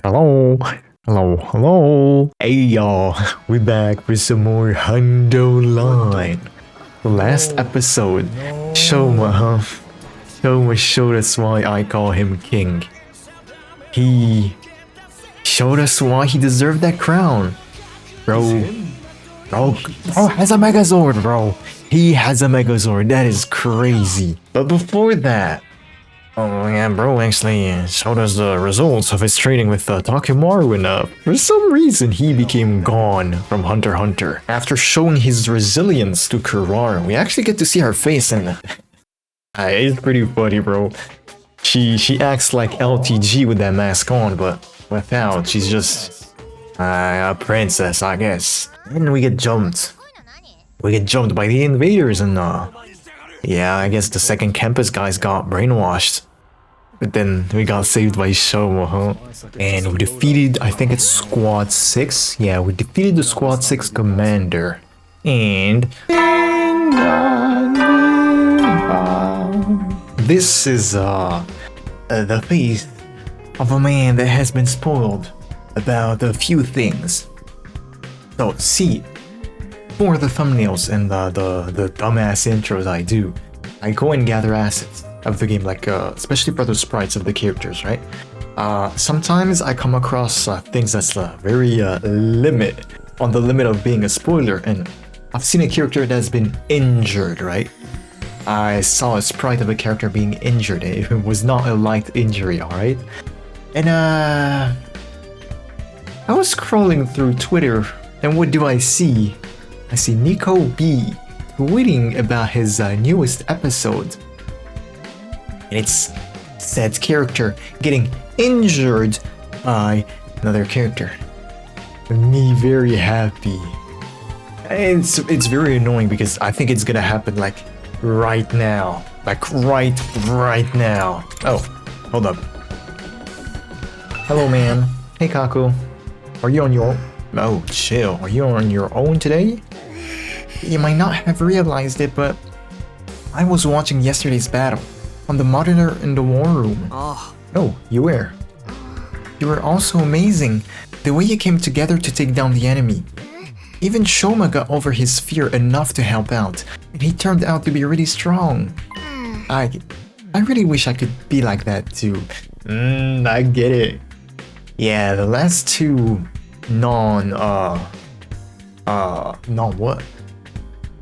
Hello, hello. Hey y'all, we back with some more hundredline. The last episode, Shoma showed us why I call him king. He showed us why he deserved that crown. Bro has a Megazord, bro. He has a Megazord, that is crazy. But before that, oh yeah, bro actually showed us the results of his training with Takimaru, and for some reason he became gone from Hunter x Hunter. After showing his resilience to Kurara, we actually get to see her face, and it's pretty funny, bro. She acts like LTG with that mask on, but without, she's just a princess, I guess. And we get jumped. We get jumped by the invaders, and yeah, I guess the second campus guys got brainwashed. But then we got saved by Shoma, huh? And we defeated, I think it's Squad 6. Yeah, we defeated the Squad 6 commander. And this is the face of a man that has been spoiled about a few things. So see, for the thumbnails and the dumbass intros I do, I go and gather assets of the game, like especially for the sprites of the characters, right? Sometimes I come across things that's very on the limit of being a spoiler, and I've seen a character that's been injured, right? I saw a sprite of a character being injured. It was not a light injury, alright? And I was scrolling through Twitter, and what do I see? I see Nico B tweeting about his newest episode. And it's said character getting injured by another character. Me very happy. It's very annoying because I think it's gonna happen like right now. Like right now. Oh, hold up. Hello, man. Hey, Kaku. Are you on your own? Oh, chill. Are you on your own today? You might not have realized it, but I was watching yesterday's battle on the monitor in the war room. Oh, you were. You were also amazing. The way you came together to take down the enemy. Even Shoma got over his fear enough to help out, and he turned out to be really strong. I really wish I could be like that too. I get it. Yeah, the last two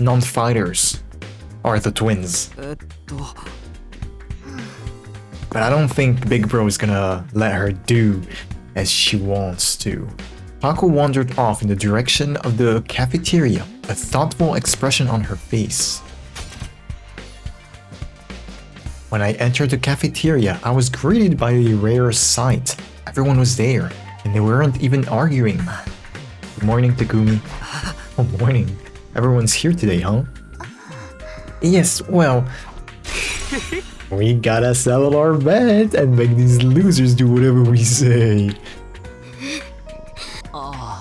non-fighters are the twins. But I don't think Big Bro is gonna let her do as she wants to. Paco wandered off in the direction of the cafeteria, a thoughtful expression on her face. When I entered the cafeteria, I was greeted by a rare sight. Everyone was there, and they weren't even arguing. Good morning, Takumi. Oh, morning. Everyone's here today, huh? Yes, well, we gotta settle our bet and make these losers do whatever we say.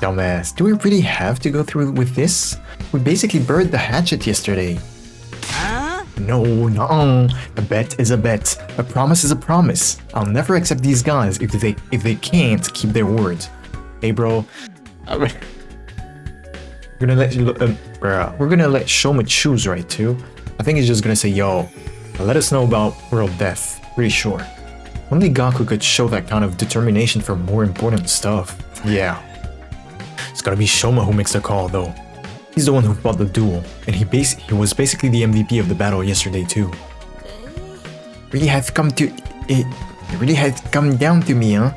Dumbass, do we really have to go through with this? We basically buried the hatchet yesterday. No, a bet is a bet. A promise is a promise. I'll never accept these guys if they can't keep their word. Hey, bro. We're gonna let Shoma choose, right? Too. I think he's just gonna say, "Yo, let us know about world death." Pretty sure. Only Gaku could show that kind of determination for more important stuff. Yeah. It's gotta be Shoma who makes the call, though. He's the one who fought the duel, and he was basically the MVP of the battle yesterday too. It really had come down to me, huh?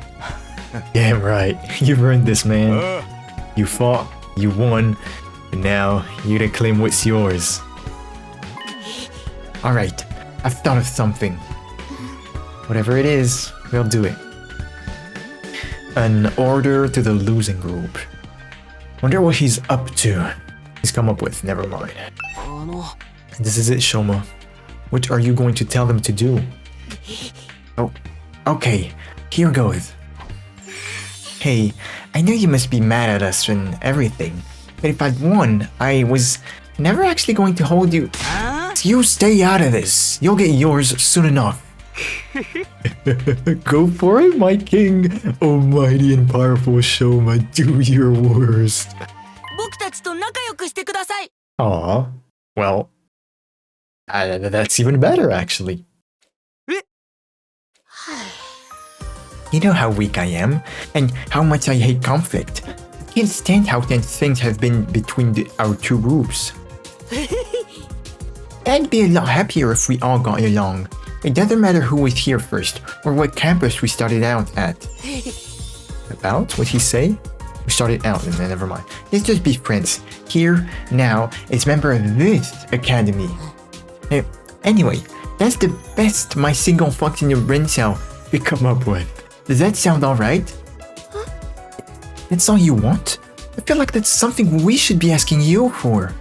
Damn right. You've earned this, man. You fought, you won, and now you gotta claim what's yours. Alright, I've thought of something. Whatever it is, we'll do it. An order to the losing group. Wonder what he's up to. He's come up with, never mind. This is it, Shoma. What are you going to tell them to do? Oh, okay, here goes. Hey, I know you must be mad at us and everything, but if I'd won, I was never actually going to hold you. You stay out of this. You'll get yours soon enough. Go for it, my king. Almighty and powerful Shoma, do your worst. 僕たちと仲良くしてください。 Aw, well, that's even better, actually. You know how weak I am, and how much I hate conflict. I can't stand how tense things have been between our two groups. I'd be a lot happier if we all got along. It doesn't matter who was here first, or what campus we started out at. About? What'd he say? We started out, and then never mind. Let's just be friends. Here, now, as member of this academy. Anyway, that's the best my single functioning brain cell could come up with. Does that sound alright? That's all you want? I feel like that's something we should be asking you for.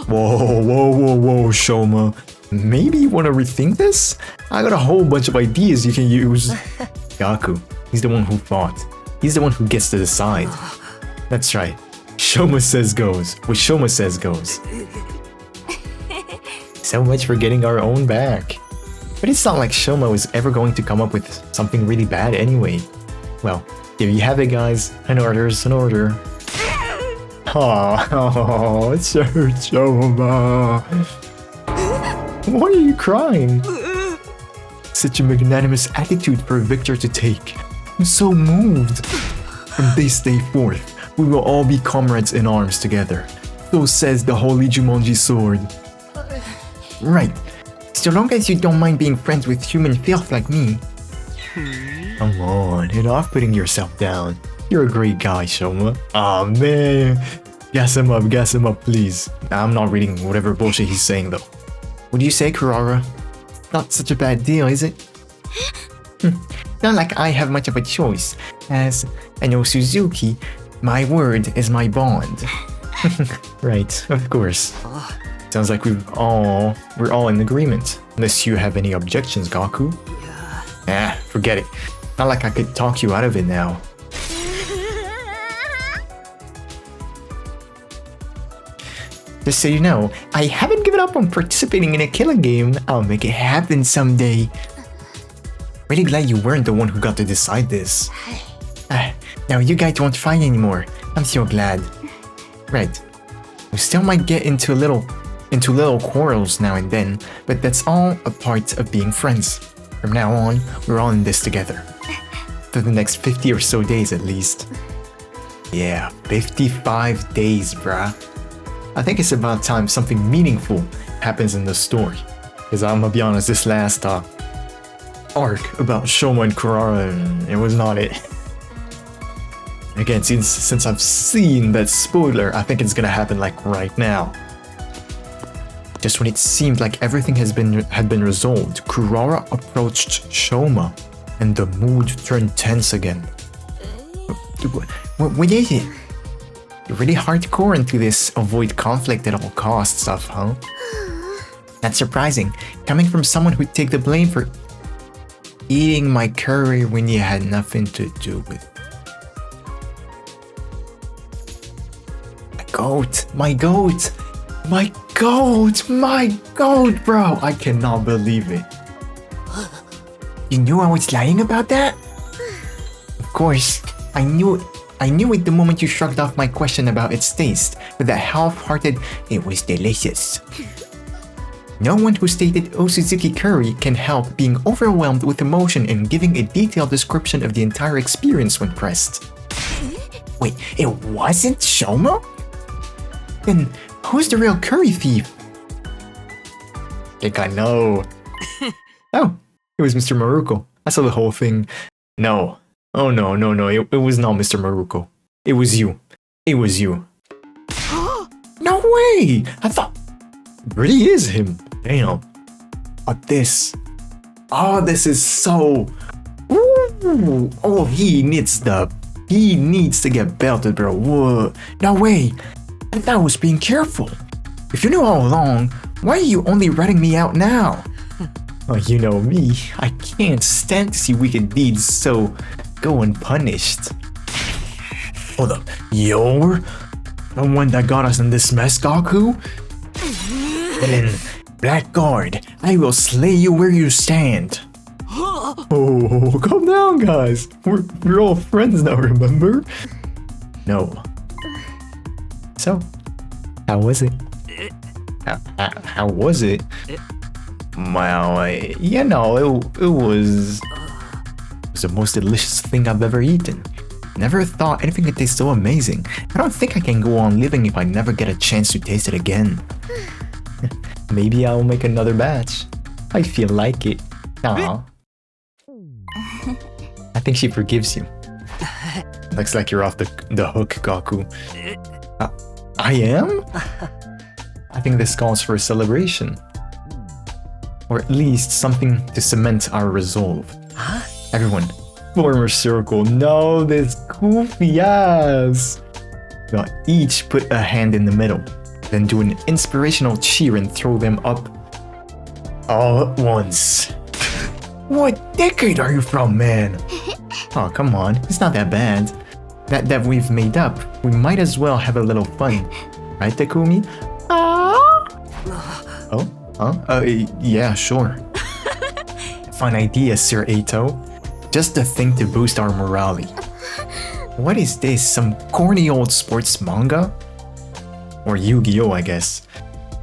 Whoa, Shoma. Maybe you want to rethink this? I got a whole bunch of ideas you can use. Gaku, he's the one who fought. He's the one who gets to decide. That's right. Shoma says goes. What Shoma says goes. So much for getting our own back. But it's not like Shoma was ever going to come up with something really bad anyway. Well, there you have it, guys. An order's an order. Oh, it's so Shoma. Why are you crying? Such a magnanimous attitude for Victor to take. I'm so moved. From this day forth, we will all be comrades in arms together. So says the Holy Jumonji Sword. Right. So long as you don't mind being friends with human filth like me. Come on, and off putting yourself down. You're a great guy, Shoma. Aw, man. Gas him up, please. I'm not reading whatever bullshit he's saying, though. What do you say, Kurara? Not such a bad deal, is it? Not like I have much of a choice. As an Osuzuki, my word is my bond. Right, of course. Sounds like we're all in agreement. Unless you have any objections, Gaku. Forget it. Not like I could talk you out of it now. Just so you know, I haven't given up on participating in a killing game. I'll make it happen someday. Really glad you weren't the one who got to decide this. Now you guys won't fight anymore. I'm so glad. Right. We still might get into little quarrels now and then, but that's all a part of being friends. From now on, we're all in this together. For the next 50 or so days at least. Yeah, 55 days, bruh. I think it's about time something meaningful happens in the story. Because I'm gonna be honest, this last arc about Shoma and Kurara, it was not it. Again, since I've seen that spoiler, I think it's gonna happen like right now. Just when it seemed like everything had been resolved, Kurara approached Shoma, and the mood turned tense again. What is it? You're really hardcore into this avoid conflict at all costs stuff, huh? That's surprising, coming from someone who'd take the blame for eating my curry when you had nothing to do with it. My goat, bro! I cannot believe it. You knew I was lying about that? Of course, I knew it the moment you shrugged off my question about its taste, with that half-hearted, it was delicious. No one who stated Osuzuki curry can help being overwhelmed with emotion and giving a detailed description of the entire experience when pressed. Wait, it wasn't Shoma? Then who's the real curry thief? I think I know. Oh, it was Mr. Maruko. I saw the whole thing. No. Oh no, it was not Mr. Maruko. It was you. No way! I thought... It really is him. Damn. This is so... Ooh. Oh, he needs to get belted, bro. Whoa. No way. I thought I was being careful. If you knew all along, why are you only ratting me out now? Oh, you know me. I can't stand to see wicked deeds so go unpunished. Hold up. You're the one that got us in this mess, Gaku? Then, Blackguard, I will slay you where you stand. Oh, calm down, guys. We're all friends now, remember? No. So, how was it? How was it? Well, you know, it was the most delicious thing I've ever eaten. Never thought anything could taste so amazing. I don't think I can go on living if I never get a chance to taste it again. Maybe I'll make another batch. I feel like it. Aww. I think she forgives you. Looks like you're off the hook, Gaku. I am? I think this calls for a celebration. Or at least something to cement our resolve. Everyone, form a circle. No, this goofy ass. We'll each put a hand in the middle. Then do an inspirational cheer and throw them up all at once. What decade are you from, man? Oh, come on. It's not that bad. That we've made up. We might as well have a little fun. Right, Takumi? Oh? Huh? Yeah, sure. Fun idea, Sir Eito. Just a thing to boost our morale. What is this? Some corny old sports manga? Or Yu-Gi-Oh, I guess.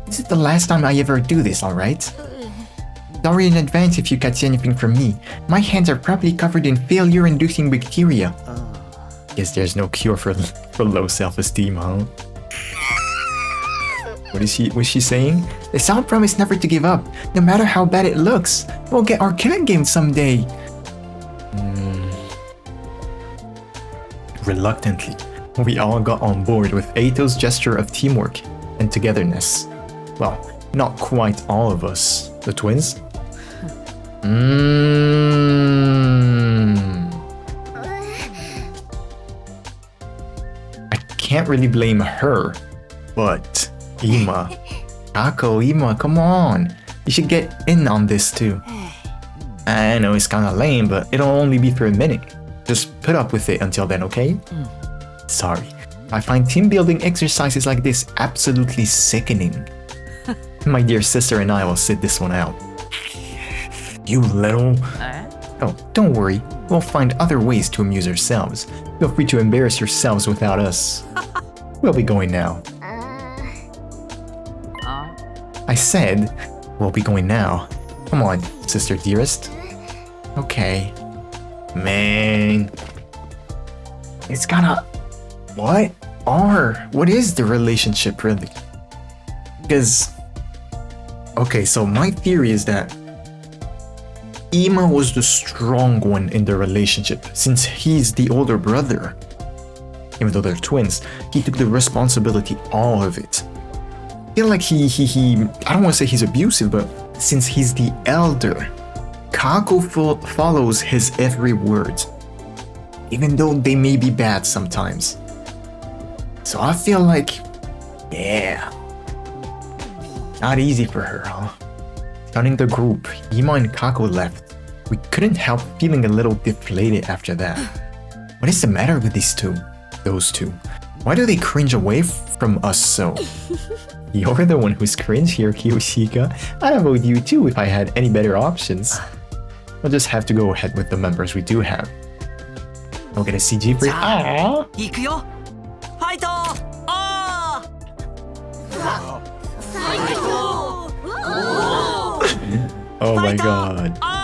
This is the last time I ever do this, alright? Sorry in advance if you catch anything from me. My hands are probably covered in failure-inducing bacteria. Guess there's no cure for low self-esteem, huh? What's she saying? The sound promised never to give up, no matter how bad it looks. We'll get our killing game someday. Reluctantly, we all got on board with Eito's gesture of teamwork and togetherness. Well, not quite all of us. The twins? I can't really blame her, but Ima. Ima, come on. You should get in on this too. I know it's kinda lame, but it'll only be for a minute. Just put up with it until then, okay? Sorry. I find team building exercises like this absolutely sickening. My dear sister and I will sit this one out. You little... Oh, don't worry. We'll find other ways to amuse ourselves. Feel free to embarrass yourselves without us. We'll be going now. I said, we'll be going now. Come on, sister dearest. Okay. Man. It's gotta... What? What is the relationship really? Because... Okay, so my theory is that Ima was the strong one in the relationship, since he's the older brother. Even though they're twins, he took the responsibility, all of it. I feel like he I don't want to say he's abusive, but since he's the elder, Kako follows his every word, even though they may be bad sometimes. So I feel like, yeah, not easy for her, huh? Stunning the group, Ima and Kako left. We couldn't help feeling a little deflated after that. What is the matter with those two? Why do they cringe away from us so? You're the one who's cringe here, Kiyoshika. I'd vote you too if I had any better options. We'll just have to go ahead with the members we do have. We'll get a CG for it. Aww! Oh my god. Aww.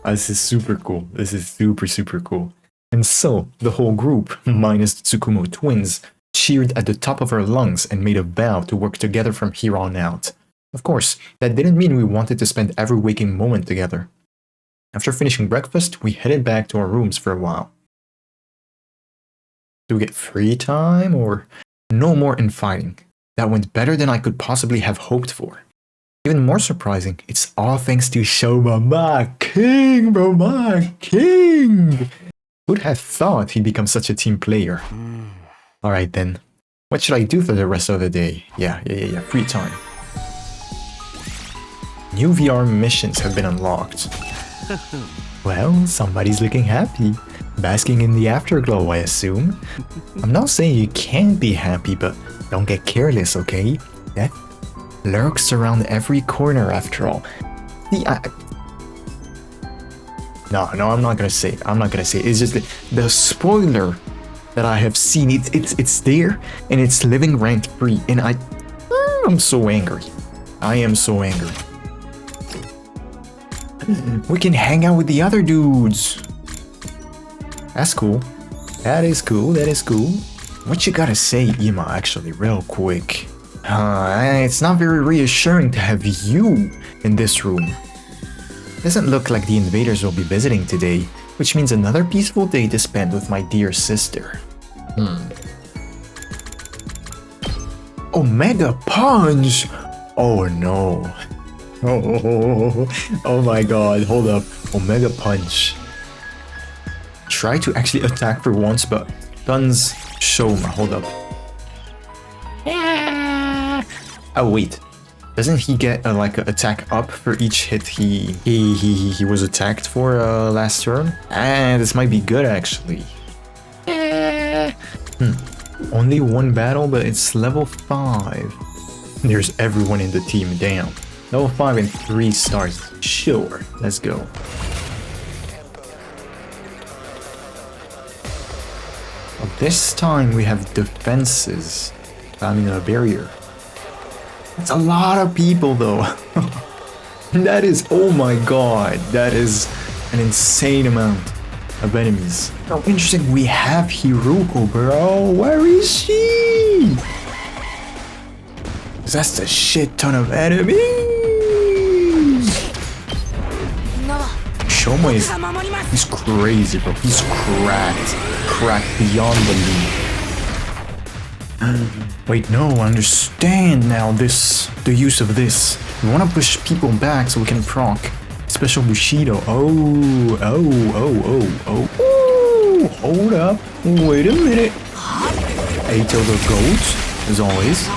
This is super cool. This is super cool. And so, the whole group, minus the Tsukumo twins, cheered at the top of our lungs and made a vow to work together from here on out. Of course, that didn't mean we wanted to spend every waking moment together. After finishing breakfast, we headed back to our rooms for a while. Do we get free time or no more infighting? That went better than I could possibly have hoped for. Even more surprising, it's all thanks to Shoma, my king, bro, my king! Who'd have thought he'd become such a team player? Alright then, what should I do for the rest of the day? Yeah, free time. New VR missions have been unlocked. Well, somebody's looking happy. Basking in the afterglow, I assume. I'm not saying you can't be happy, but don't get careless, okay? Death lurks around every corner after all. See, No, I'm not gonna say it. I'm not gonna say it. It's just the spoiler that I have seen. It's there and it's living rent free, and I'm so angry. I am so angry. We can hang out with the other dudes. That's cool. That is cool. That is cool. What you gotta say, Ima? Actually, real quick. It's not very reassuring to have you in this room. Doesn't look like the invaders will be visiting today, which means another peaceful day to spend with my dear sister. Omega Punch! Oh no. Oh my god, hold up. Omega Punch. Try to actually attack for once, but guns show me. Hold up. Oh wait. Doesn't he get like an attack up for each hit he was attacked for last turn? This might be good actually. Only one battle, but it's level 5. There's everyone in the team, damn. Level 5 and 3 stars. Sure, let's go. Well, this time we have defenses. I mean a barrier. That's a lot of people though. That is, oh my god, that is an insane amount of enemies. Oh, interesting, we have Hiruko, bro. Where is she? That's a shit ton of enemies. Shoma he's crazy, bro. He's cracked beyond belief. Wait, no, I understand now the use of this. We want to push people back so we can proc. Special Bushido. Oh. Ooh, hold up. Wait a minute. Ato the goat, as always.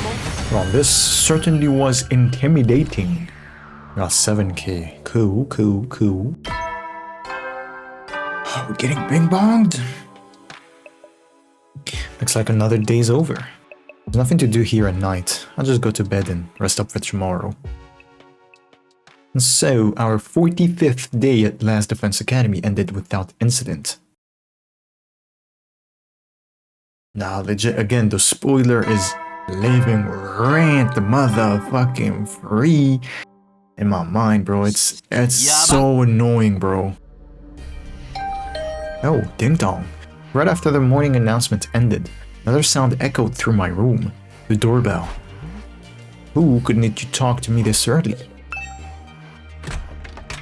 Well, this certainly was intimidating. Got 7k. Cool. Oh, we're getting bing-bonged. Looks like another day's over. There's nothing to do here at night. I'll just go to bed and rest up for tomorrow. And so, our 45th day at Last Defense Academy ended without incident. Now, legit, again, the spoiler is living rent motherfucking free in my mind, bro. It's so annoying, bro. Oh, ding dong. Right after the morning announcement ended, another sound echoed through my room. The doorbell. Who could need to talk to me this early?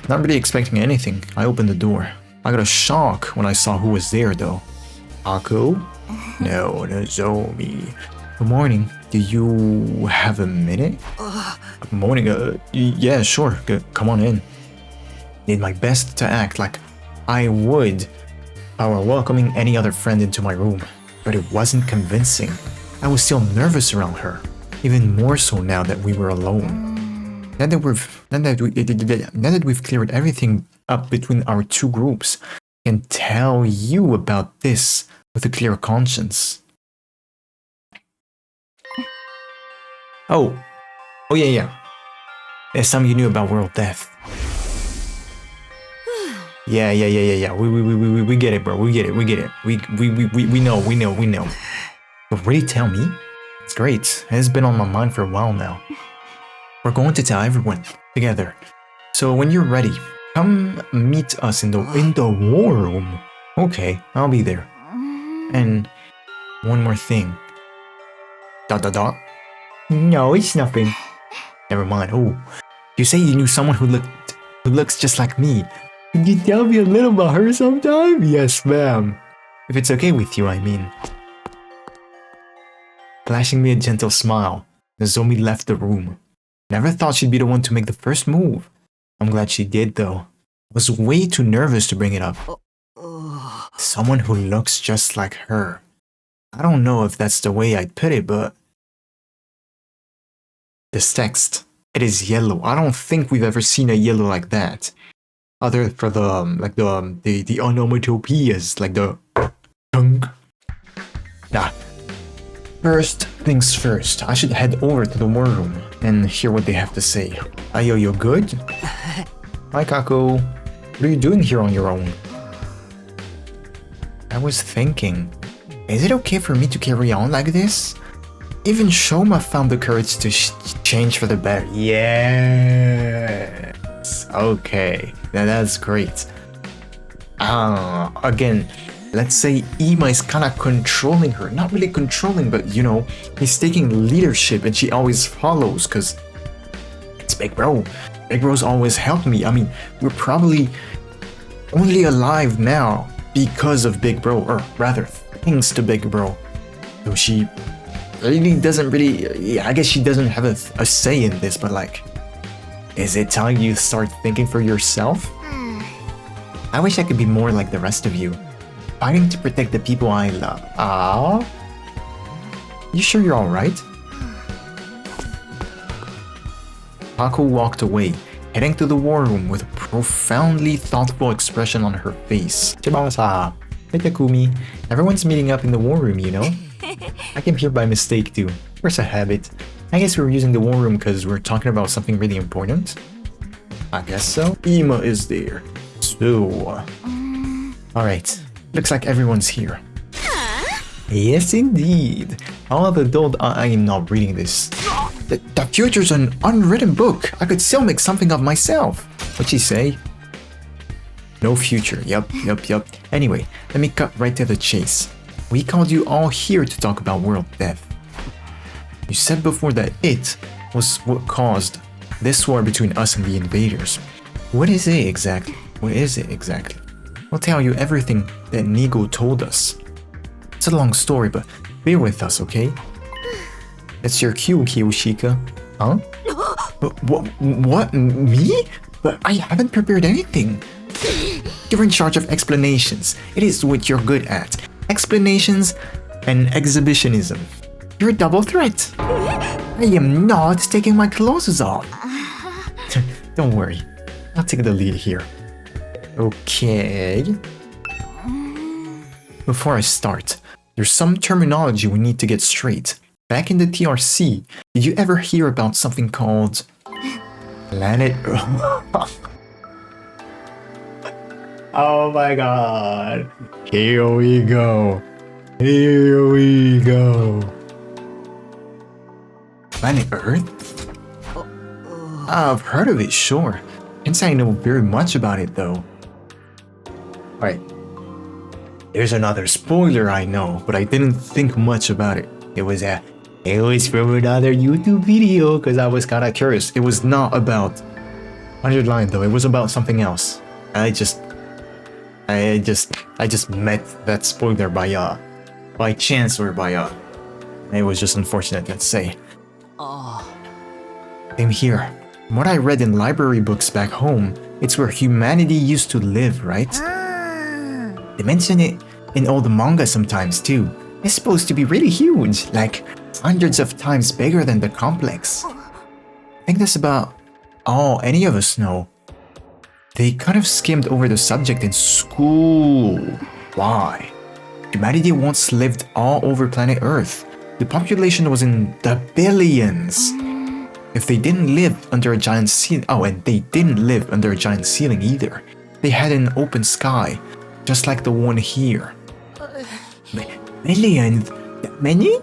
Not really expecting anything, I opened the door. I got a shock when I saw who was there though. Ako? No, Nozomi. Good morning. Do you have a minute? Good morning, yeah, sure. Come on in. Did my best to act like I would while welcoming any other friend into my room, but it wasn't convincing. I was still nervous around her, even more so now that we were alone. Now that we've cleared everything up between our two groups, I can tell you about this with a clear conscience. Oh yeah. It's something you knew about world death. Yeah. We get it, bro. We get it. We know. But really tell me? It's great. It's been on my mind for a while now. We're going to tell everyone together. So when you're ready, come meet us in the war room. Okay, I'll be there. And one more thing. ... No, it's nothing. Never mind. Oh, you say you knew someone who looks just like me. Could you tell me a little about her sometime? Yes, ma'am. If it's okay with you, I mean. Flashing me a gentle smile, Nozomi left the room. Never thought she'd be the one to make the first move. I'm glad she did, though. I was way too nervous to bring it up. Someone who looks just like her. I don't know if that's the way I'd put it, but... This text. It is yellow. I don't think we've ever seen a yellow like that. other for the the onomatopoeias, like the tung. Nah. First things first, I should head over to the war room and hear what they have to say. Ayo, you good? Hi, Kako. What are you doing here on your own? I was thinking, is it okay for me to carry on like this? Even Shoma found the courage to change for the better. Yes. Okay, that's great. Again, let's say Ima is kind of controlling her. Not really controlling, but you know, he's taking leadership and she always follows because it's Big Bro. Big Bro's always helped me. I mean, we're probably only alive now because of Big Bro, or rather, thanks to Big Bro. So she really doesn't really, I guess she doesn't have a say in this, but like, is it time you start thinking for yourself? I wish I could be more like the rest of you. Fighting to protect the people I love. Ah, you sure you're alright? Haku walked away, heading to the war room with a profoundly thoughtful expression on her face. Chibasa, hey Takumi, everyone's meeting up in the war room, you know? I came here by mistake too. Where's a habit? I guess we were using the war room because we're talking about something really important. I guess so. Ima is there. So, alright. Looks like everyone's here. Yes, indeed. Although I am not reading this. The future's an unwritten book. I could still make something of myself. What'd she say? No future. Yup. Anyway, let me cut right to the chase. We called you all here to talk about world death. You said before that it was what caused this war between us and the invaders. What is it exactly? We'll tell you everything that Nigo told us. It's a long story, but bear with us, okay? It's your cue, Kiyoshika. Huh? What? Me? But I haven't prepared anything. You're in charge of explanations. It is what you're good at. Explanations and exhibitionism. You're a double threat. I am not taking my clothes off. Don't worry. I'll take the lead here. Okay. Before I start, there's some terminology we need to get straight. Back in the TRC, did you ever hear about something called Planet Earth? Oh my god. Here we go. Planet Earth? I've heard of it, sure. Can't say I know very much about it though. Alright. There's another spoiler I know, but I didn't think much about it. It was from another YouTube video because I was kind of curious. It was not about hundredline though. It was about something else. I just met that spoiler by chance or by it was just unfortunate, let's say. Same here. From what I read in library books back home, it's where humanity used to live, right? They mention it in all the manga sometimes too. It's supposed to be really huge, like hundreds of times bigger than the complex. I think that's about all any of us know. They kind of skimmed over the subject in school. Why? Humanity once lived all over planet Earth. The population was in the billions. If they didn't live under a giant ceiling, and they didn't live under a giant ceiling either. They had an open sky, just like the one here. Millions? That many?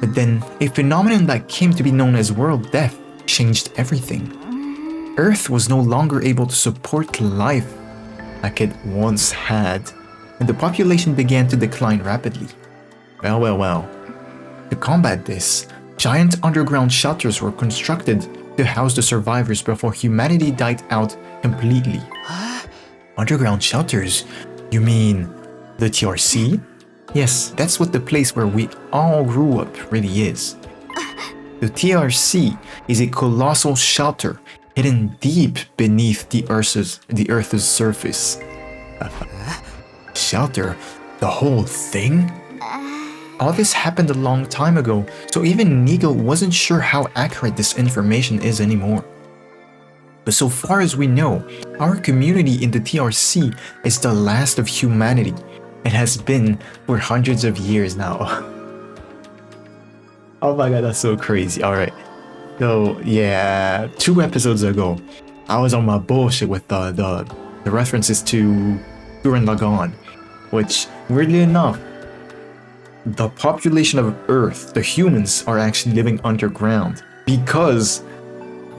But then, a phenomenon that came to be known as world death changed everything. Earth was no longer able to support life like it once had, and the population began to decline rapidly. Well. To combat this, giant underground shelters were constructed to house the survivors before humanity died out completely. Underground shelters? You mean the TRC? Yes, that's what the place where we all grew up really is. The TRC is a colossal shelter hidden deep beneath the Earth's surface. Shelter? The whole thing? All this happened a long time ago, so even Nigo wasn't sure how accurate this information is anymore. But so far as we know, our community in the TRC is the last of humanity and has been for hundreds of years now. Oh my god, that's so crazy. Alright. So yeah, 2 episodes ago, I was on my bullshit with the references to Gurren Lagann, which weirdly enough, the population of Earth, the humans, are actually living underground because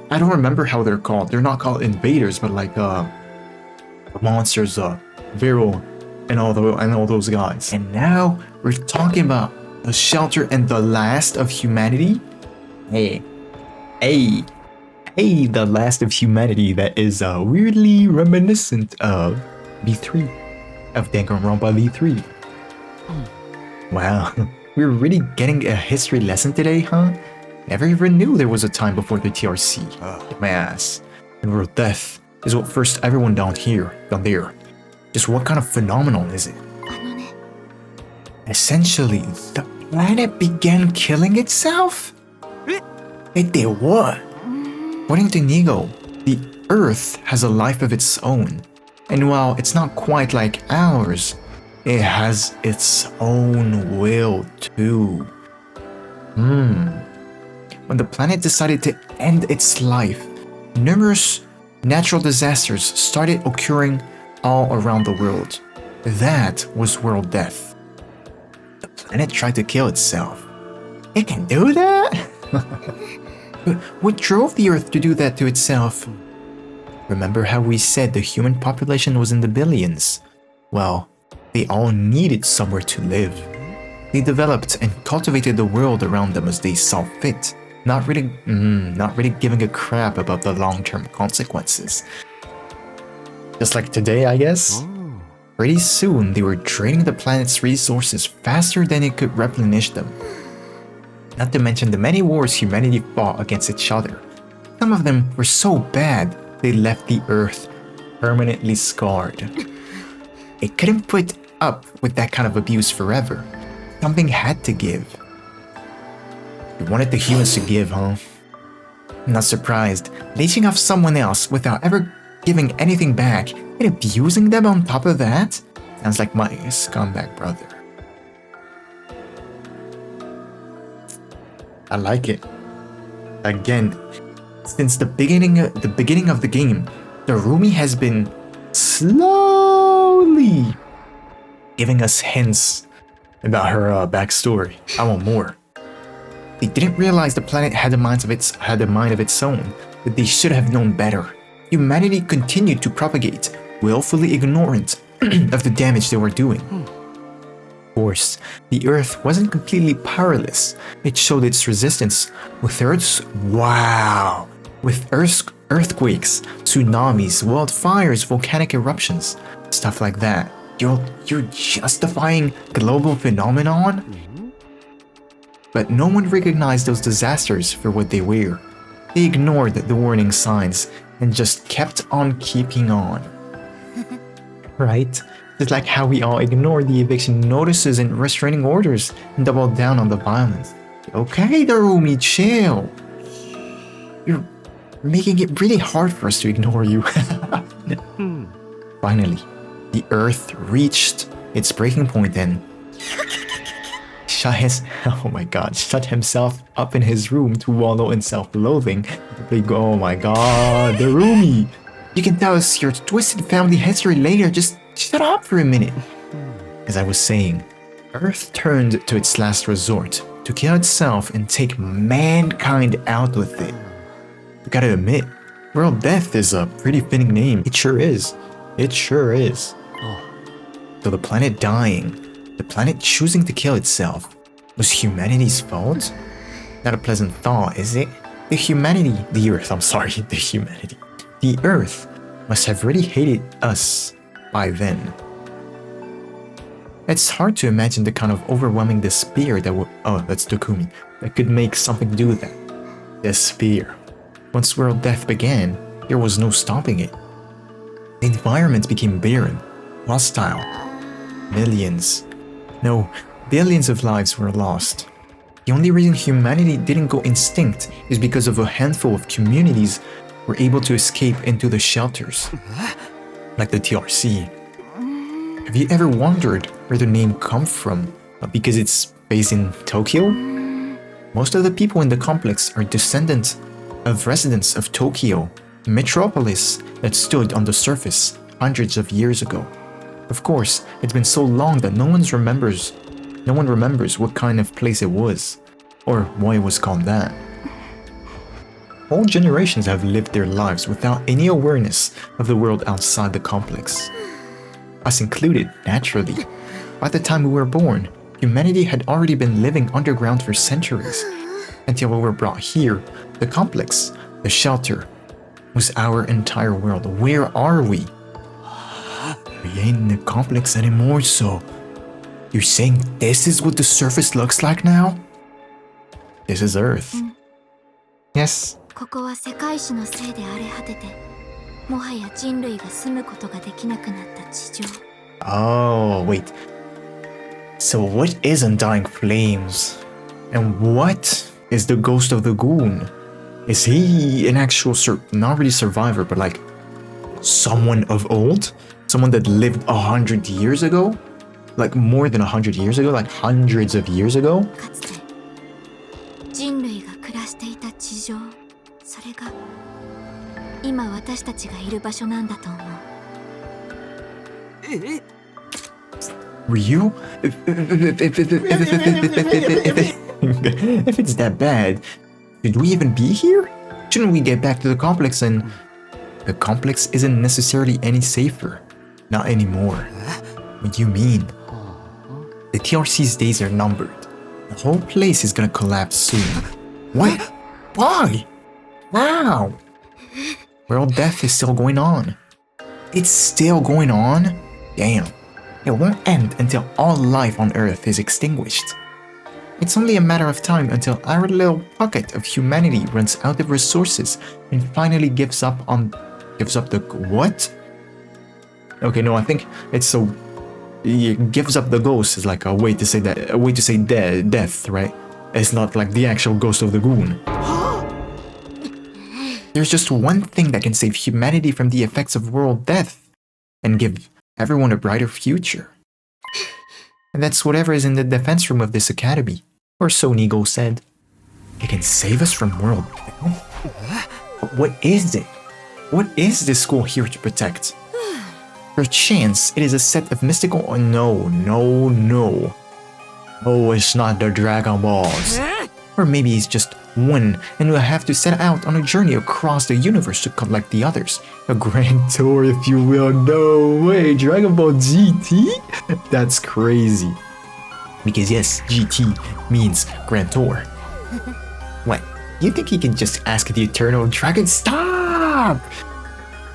I don't remember how they're called. They're not called invaders, but like monsters, Vero, and all those guys. And now we're talking about the shelter and the last of humanity. Hey, the last of humanity that is weirdly reminiscent of V3, of Danganronpa V3. Wow, we're really getting a history lesson today, huh? Never even knew there was a time before the TRC. My ass. And world death is what first everyone down there. Just what kind of phenomenon is it? Essentially, the planet began killing itself? It did what? According to Nigo, the Earth has a life of its own. And while it's not quite like ours, it has its own will too. When the planet decided to end its life, numerous natural disasters started occurring all around the world. That was world death. The planet tried to kill itself. It can do that? But what drove the Earth to do that to itself? Remember how we said the human population was in the billions? Well, they all needed somewhere to live. They developed and cultivated the world around them as they saw fit, not really giving a crap about the long-term consequences. Just like today, I guess? Pretty soon, they were draining the planet's resources faster than it could replenish them. Not to mention the many wars humanity fought against each other. Some of them were so bad, they left the Earth permanently scarred. It couldn't put up with that kind of abuse forever. Something had to give. You wanted the humans to give, huh? I'm not surprised. Leeching off someone else without ever giving anything back and abusing them on top of that? Sounds like my scumbag brother. I like it. Again, since the beginning of the game, the Rumi has been slowly giving us hints about her backstory. I want more. They didn't realize the planet had a mind of its own, but they should have known better. Humanity continued to propagate, willfully ignorant of the damage they were doing. Of course, the Earth wasn't completely powerless. It showed its resistance with earthquakes, tsunamis, wildfires, volcanic eruptions, stuff like that. You're justifying global phenomenon? But no one recognized those disasters for what they were. They ignored the warning signs and just kept on keeping on. Right? It's like how we all ignore the eviction notices and restraining orders and double down on the violence. Okay, Darumi, chill. You're making it really hard for us to ignore you. Finally, the Earth reached its breaking point and shut himself up in his room to wallow in self-loathing. Oh my god, Darumi! You can tell us your twisted family history later, just shut up for a minute. As I was saying, Earth turned to its last resort, to kill itself and take mankind out with it. You gotta admit, World Death is a pretty fitting name. It sure is. It sure is. So the planet dying, the planet choosing to kill itself, was humanity's fault? Not a pleasant thought, is it? The Earth must have really hated us by then. It's hard to imagine the kind of overwhelming despair that would— oh, that's Dokumi— that could make something do that. Despair. Once world death began, there was no stopping it. The environment became barren, hostile. Billions of lives were lost. The only reason humanity didn't go extinct is because of a handful of communities were able to escape into the shelters, like the TRC. Have you ever wondered where the name comes from? Because it's based in Tokyo? Most of the people in the complex are descendants of residents of Tokyo, a metropolis that stood on the surface hundreds of years ago. Of course, it's been so long that no one remembers what kind of place it was, or why it was called that. Whole generations have lived their lives without any awareness of the world outside the complex. Us included, naturally. By the time we were born, humanity had already been living underground for centuries. Until we were brought here, the complex, the shelter, was our entire world. Where are we? We ain't in the complex anymore, so... You're saying this is what the surface looks like now? This is Earth. Yes. ここは世界史のせいで荒れ果てて、もはや人類が住むことができなくなった地上。Oh, wait. So what is Undying Flames? And what is the ghost of the Goon? Is he an actual not really survivor, but like someone of old? Someone that lived 100 years ago? Like more than 100 years ago? Like hundreds of years ago? かつて人類が暮らしていた地上、それが今私たちがいる場所なんだと思う。Ryu? If it's that bad, should we even be here? Shouldn't we get back to the complex and... The complex isn't necessarily any safer. Not anymore. What do you mean? The TRC's days are numbered. The whole place is gonna collapse soon. What? Why? Wow! World death is still going on. It's still going on? Damn. It won't end until all life on Earth is extinguished. It's only a matter of time until our little pocket of humanity runs out of resources and finally gives up the what? Okay, no, I think it's so. It gives up the ghost is like a way to say that, a way to say death, right? It's not like the actual ghost of the Goon. There's just one thing that can save humanity from the effects of world death and give everyone a brighter future. And that's whatever is in the defense room of this academy, or so Nigo said. It can save us from world death? But what is it? What is this school here to protect? Perchance it is a set of mystical... Oh, no. Oh, it's not the Dragon Balls. Or maybe it's just one, and we'll have to set out on a journey across the universe to collect the others. A grand tour, if you will. No way, Dragon Ball GT? That's crazy. Because yes, GT means grand tour. What? You think he can just ask the Eternal Dragon? Stop!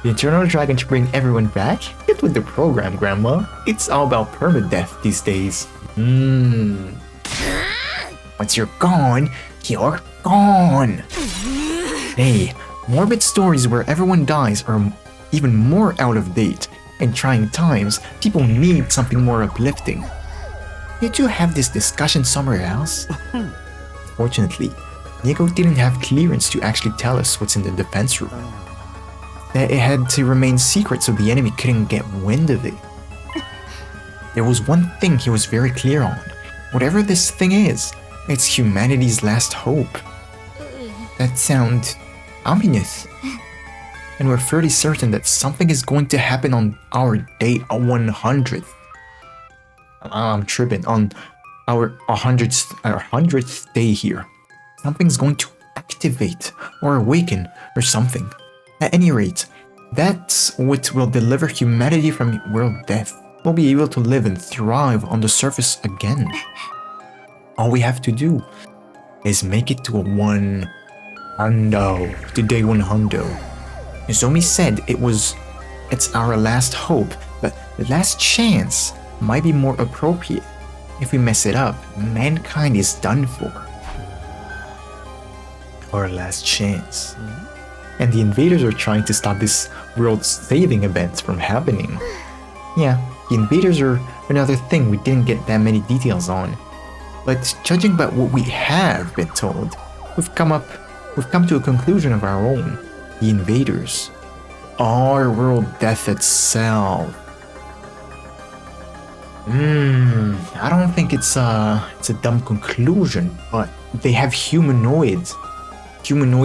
The Eternal Dragon to bring everyone back? Get with the program, Grandma. It's all about permadeath these days. Once you're gone, you're gone. Hey, morbid stories where everyone dies are even more out of date. In trying times, people need something more uplifting. Did you have this discussion somewhere else? Fortunately, Nigo didn't have clearance to actually tell us what's in the defense room. That it had to remain secret so the enemy couldn't get wind of it. There was one thing he was very clear on. Whatever this thing is, it's humanity's last hope. That sounds ominous. And we're fairly certain that something is going to happen on our day 100th. I'm tripping. On our 100th day here. Something's going to activate or awaken or something. At any rate, that's what will deliver humanity from world death. We'll be able to live and thrive on the surface again. All we have to do is make it to a to day 100. Nozomi said it's our last hope, but the last chance might be more appropriate. If we mess it up, mankind is done for. Our last chance. And the invaders are trying to stop this world-saving event from happening. Yeah, the invaders are another thing we didn't get that many details on. But judging by what we have been told, we've come to a conclusion of our own. the invaders are world death itself. I don't think it's a dumb conclusion, but they have humanoid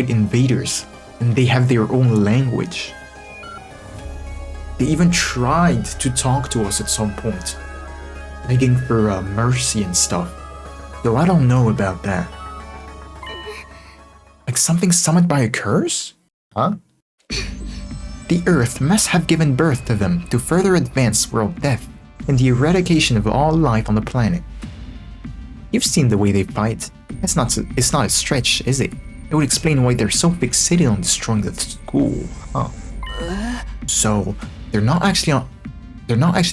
invaders, and they have their own language. They even tried to talk to us at some point, begging for mercy and stuff. Though I don't know about that. Like something summoned by a curse? Huh? The Earth must have given birth to them to further advance world death and the eradication of all life on the planet. You've seen the way they fight. It's not a stretch, is it? It would explain why they're so fixated on destroying the school, huh? So they're not actually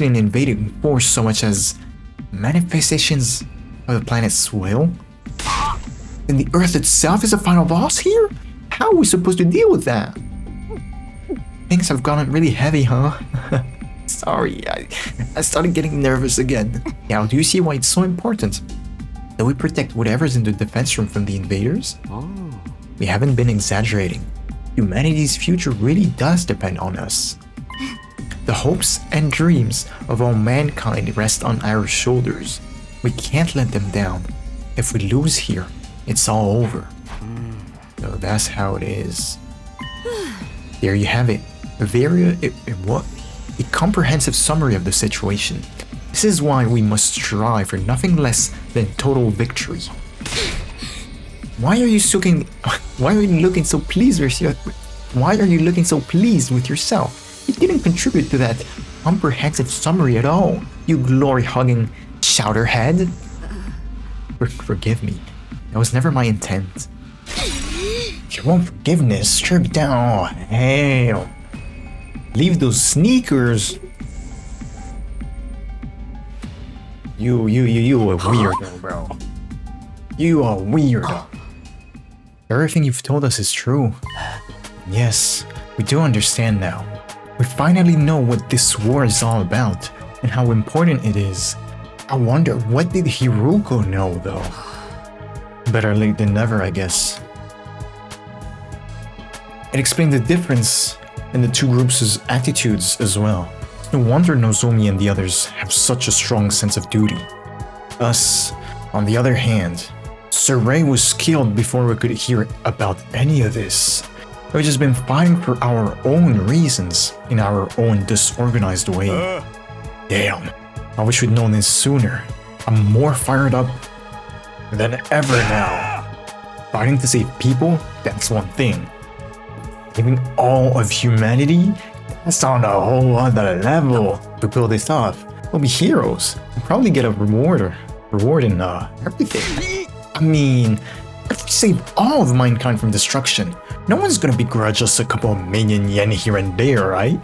an invading force so much as manifestations of the planet's will. And the Earth itself is a final boss here? How are we supposed to deal with that? Things have gotten really heavy, huh? Sorry, I started getting nervous again. Now, do you see why it's so important that we protect whatever's in the defense room from the invaders? We haven't been exaggerating. Humanity's future really does depend on us. The hopes and dreams of all mankind rest on our shoulders. We can't let them down. If we lose here, it's all over. So that's how it is. There you have it. A comprehensive summary of the situation. This is why we must strive for nothing less than total victory. Why are you looking so pleased with yourself? You didn't contribute to that comprehensive summary at all, you glory-hugging chowderhead. Forgive me. That was never my intent. If you want forgiveness, strip down. Oh, hell. Leave those sneakers. You a weirdo, bro. You are weirdo. Everything you've told us is true. Yes, we do understand now. We finally know what this war is all about and how important it is. I wonder, what did Hiruko know though? Better late than never, I guess. It explained the difference in the two groups' attitudes as well. No wonder Nozomi and the others have such a strong sense of duty. Us, on the other hand, Saray was killed before we could hear about any of this. We've just been fighting for our own reasons, in our own disorganized way. Damn, I wish we'd known this sooner. I'm more fired up than ever now. Fighting to save people, that's one thing. Saving all of humanity, that's on a whole other level. To pull this off, we'll be heroes. We'll probably get a reward in everything. I mean, if we save all of mankind from destruction, no one's gonna begrudge us a couple of million yen here and there, right?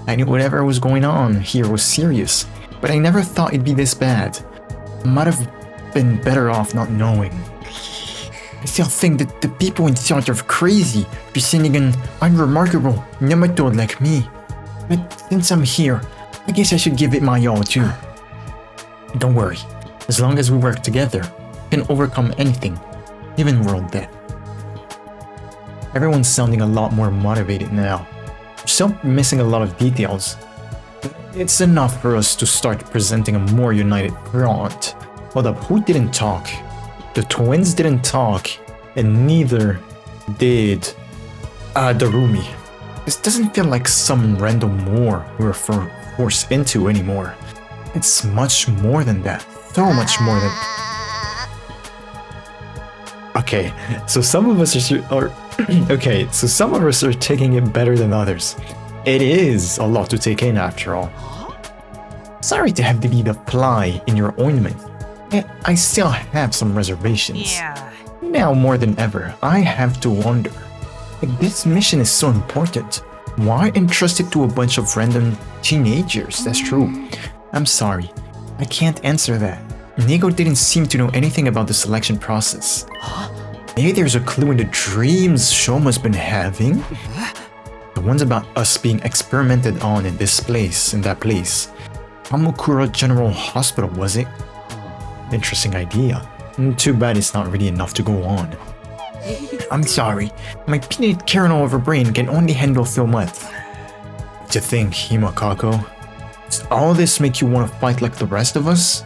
I knew whatever was going on here was serious, but I never thought it'd be this bad. I might have been better off not knowing. I still think that the people in charge are crazy for sending an unremarkable nematode like me. But since I'm here, I guess I should give it my all too. Don't worry, as long as we work together, we can overcome anything, even world death. Everyone's sounding a lot more motivated now. We're still missing a lot of details. It's enough for us to start presenting a more united front. Hold up, who didn't talk? The twins didn't talk, and neither did Darumi. This doesn't feel like some random war we were forced into anymore. It's much more than that. So much more than... Okay, so some of us are taking it better than others. It is a lot to take in after all. Sorry to have to be the fly in your ointment. I still have some reservations. Yeah. Now more than ever, I have to wonder. If this mission is so important, why entrust it to a bunch of random teenagers? That's true. I'm sorry, I can't answer that. Nigo didn't seem to know anything about the selection process. Maybe there's a clue in the dreams Shoma's been having? The ones about us being experimented on in this place, in that place. Kamukura General Hospital, was it? Interesting idea. Too bad it's not really enough to go on. I'm sorry. My peanut kernel of a brain can only handle so much. To think, Himakako. Does all this make you want to fight like the rest of us?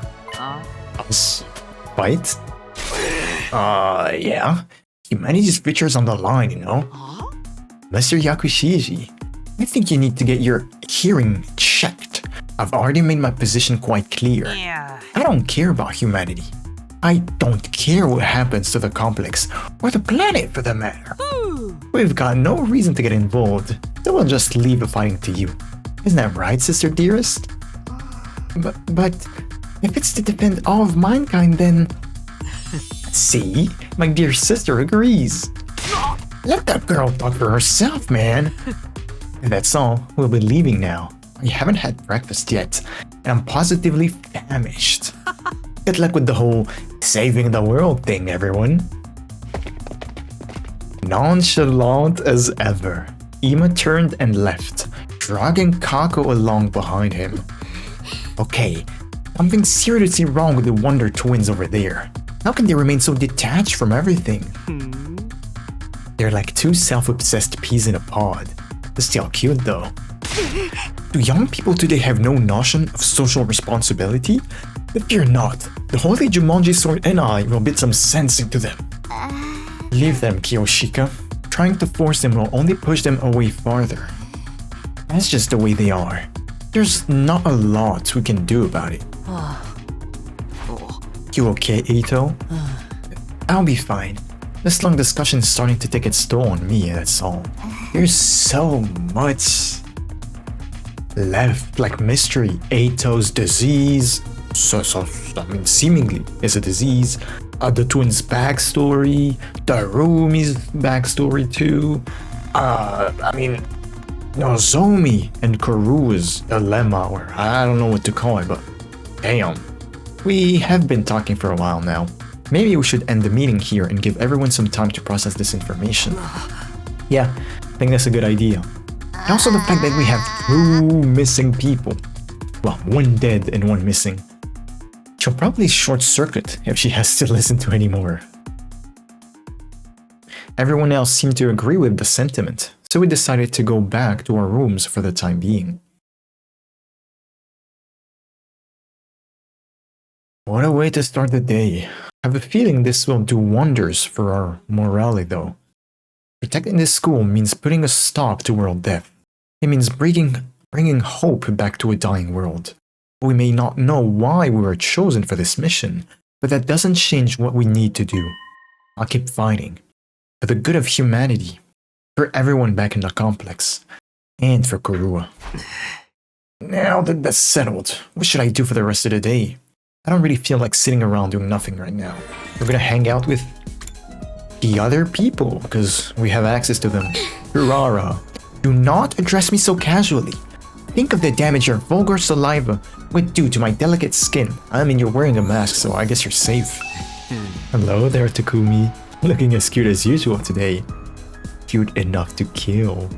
Us? Fight? Yeah. Humanity's future's on the line, you know? Mr. Yakushiji, I think you need to get your hearing checked. I've already made my position quite clear. I don't care about humanity. I don't care what happens to the complex, or the planet for that matter. We've got no reason to get involved, so we'll just leave the fighting to you. Isn't that right, sister dearest? But if it's to defend all of mankind, then... See? My dear sister agrees. Let that girl talk for herself, man. And that's all. We'll be leaving now. I haven't had breakfast yet, and I'm positively famished. Good luck with the whole saving the world thing, everyone. Nonchalant as ever, Ima turned and left, dragging Kako along behind him. Okay, something seriously wrong with the Wonder Twins over there. How can they remain so detached from everything? They're like two self-obsessed peas in a pod. They're still cute though. Do young people today have no notion of social responsibility? But fear not, the Holy Jumanji Sword and I will bid some sense into them. Leave them, Kiyoshika. Trying to force them will only push them away farther. That's just the way they are. There's not a lot we can do about it. You okay, Ito? I'll be fine. This long discussion is starting to take its toll on me, that's all. There's so much left, like mystery. Ito's disease, I mean, seemingly is a disease. The twins' backstory, Darumi's backstory too. I mean, Nozomi and Karu's dilemma, or I don't know what to call it, but damn. We have been talking for a while now. Maybe we should end the meeting here and give everyone some time to process this information. Yeah, I think that's a good idea. And also the fact that we have 2 missing people. Well, 1 dead and 1 missing. She'll probably short-circuit if she has to listen to any more. Everyone else seemed to agree with the sentiment, so we decided to go back to our rooms for the time being. What a way to start the day. I have a feeling this will do wonders for our morale though. Protecting this school means putting a stop to world death. It means bringing hope back to a dying world. We may not know why we were chosen for this mission, but that doesn't change what we need to do. I'll keep fighting. For the good of humanity. For everyone back in the complex. And for Kurua. Now that that's settled, what should I do for the rest of the day? I don't really feel like sitting around doing nothing right now. We're gonna hang out with the other people, because we have access to them. Urara, do not address me so casually. Think of the damage your vulgar saliva would do to my delicate skin. I mean, you're wearing a mask, so I guess you're safe. Hello there, Takumi. Looking as cute as usual today. Cute enough to kill.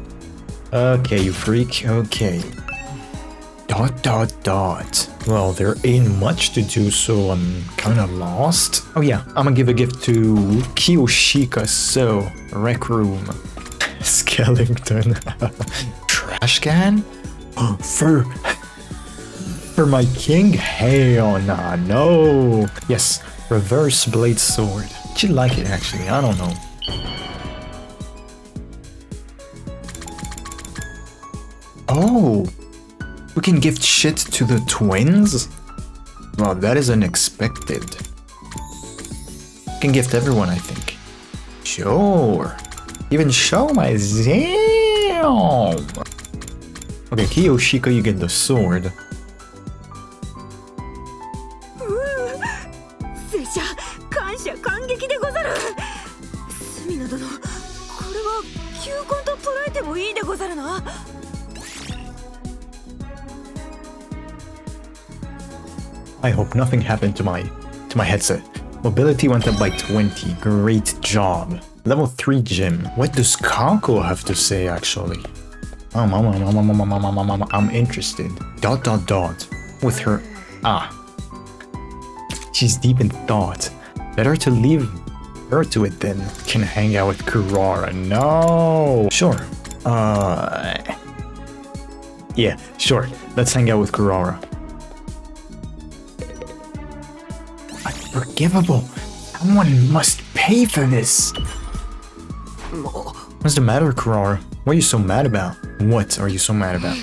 Okay, you freak. Okay. ... Well, there ain't much to do, so I'm kinda lost. Oh yeah, I'm gonna give a gift to Kiyoshika, so rec room. Skellington. Trash can? For my king? Hell nah, no. Yes, reverse blade sword. She'd like it actually, I don't know. Oh! We can gift shit to the twins? Well, that is unexpected. We can gift everyone, I think. Sure. Even show my Zam. Okay, Kiyoshika, you get the sword. 拙者感謝感激でござる。隅野殿、これは球根と捉えてもいいでござるな。 I hope nothing happened to my headset. Mobility went up by 20. Great job. Level 3 gym. What does Kako have to say actually? I'm interested. ... With her... She's deep in thought. Better to leave her to it then. Can hang out with Kurara. No. Sure. Yeah, sure. Let's hang out with Kurara. Unforgivable. Someone must pay for this. What's the matter, Kurara? What are you so mad about? What are you so mad about?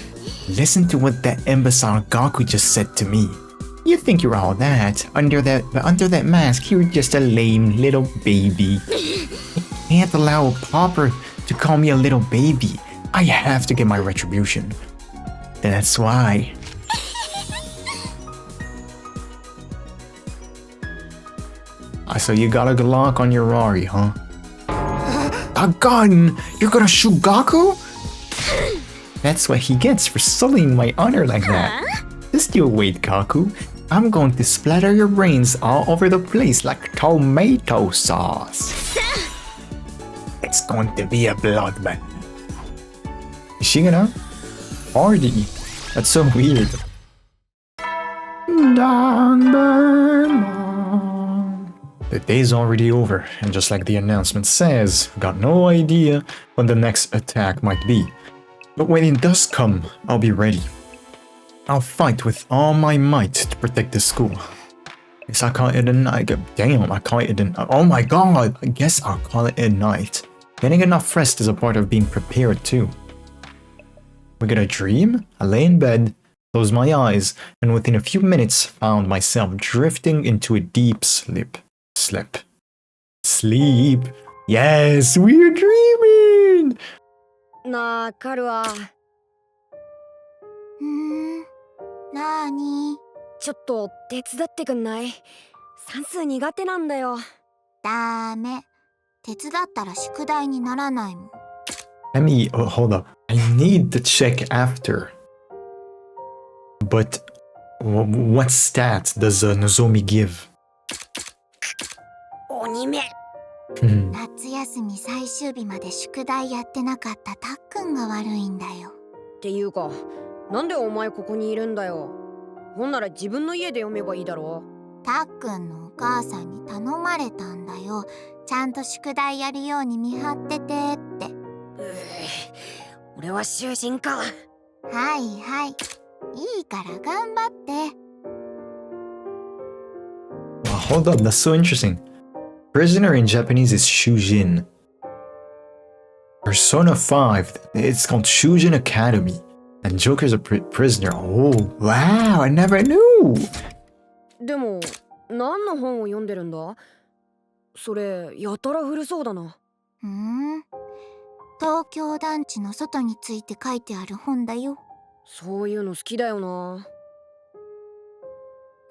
Listen to what that imbecile Gaku just said to me. You think you're all that. Under that mask, you're just a lame little baby. I can't allow a pauper to call me a little baby. I have to get my retribution. That's why. So you got a Glock on your Rari, huh? A gun? You're gonna shoot Gaku? That's what he gets for sullying my honor like that. Just you wait, Gaku. I'm going to splatter your brains all over the place like tomato sauce. It's going to be a bloodbath. Is she gonna party? That's so weird. The day's already over, and just like the announcement says, got no idea when the next attack might be. But when it does come, I'll be ready. I'll fight with all my might to protect the school. Guess I'll call it a night. Damn, I call it a... Oh my god, I guess I'll call it a night. Getting enough rest is a part of being prepared too. We get a dream? I lay in bed, closed my eyes, and within a few minutes found myself drifting into a deep sleep. Sleep. Yes, we're dreaming! なかるわ。なーに？ちょっと手伝ってくんない？算数苦手なんだよ。ダメ。手伝ったら宿題にならないもん。Hold up. I need to check after. But what stats does Nozomi give? 鬼め。夏休み最終日まで宿題やってなかったたっくんが悪いんだよ。っていうか、なんでお前ここにいるんだよ。ほんなら自分の家で読めばいいだろ。たっくんのお母さんに頼まれたんだよ。ちゃんと宿題やるように見張っててって。俺は囚人か。はいはい。いいから頑張って。Hold up, that's so interesting. Prisoner in Japanese is Shujin. Persona 5, it's called Shujin Academy. And Joker's a prisoner. Oh, wow, I never knew! でも、何の本を読んでるんだ？それ、やたら古そうだな。東京団地の外について書いてある本だよ。そういうの好きだよな。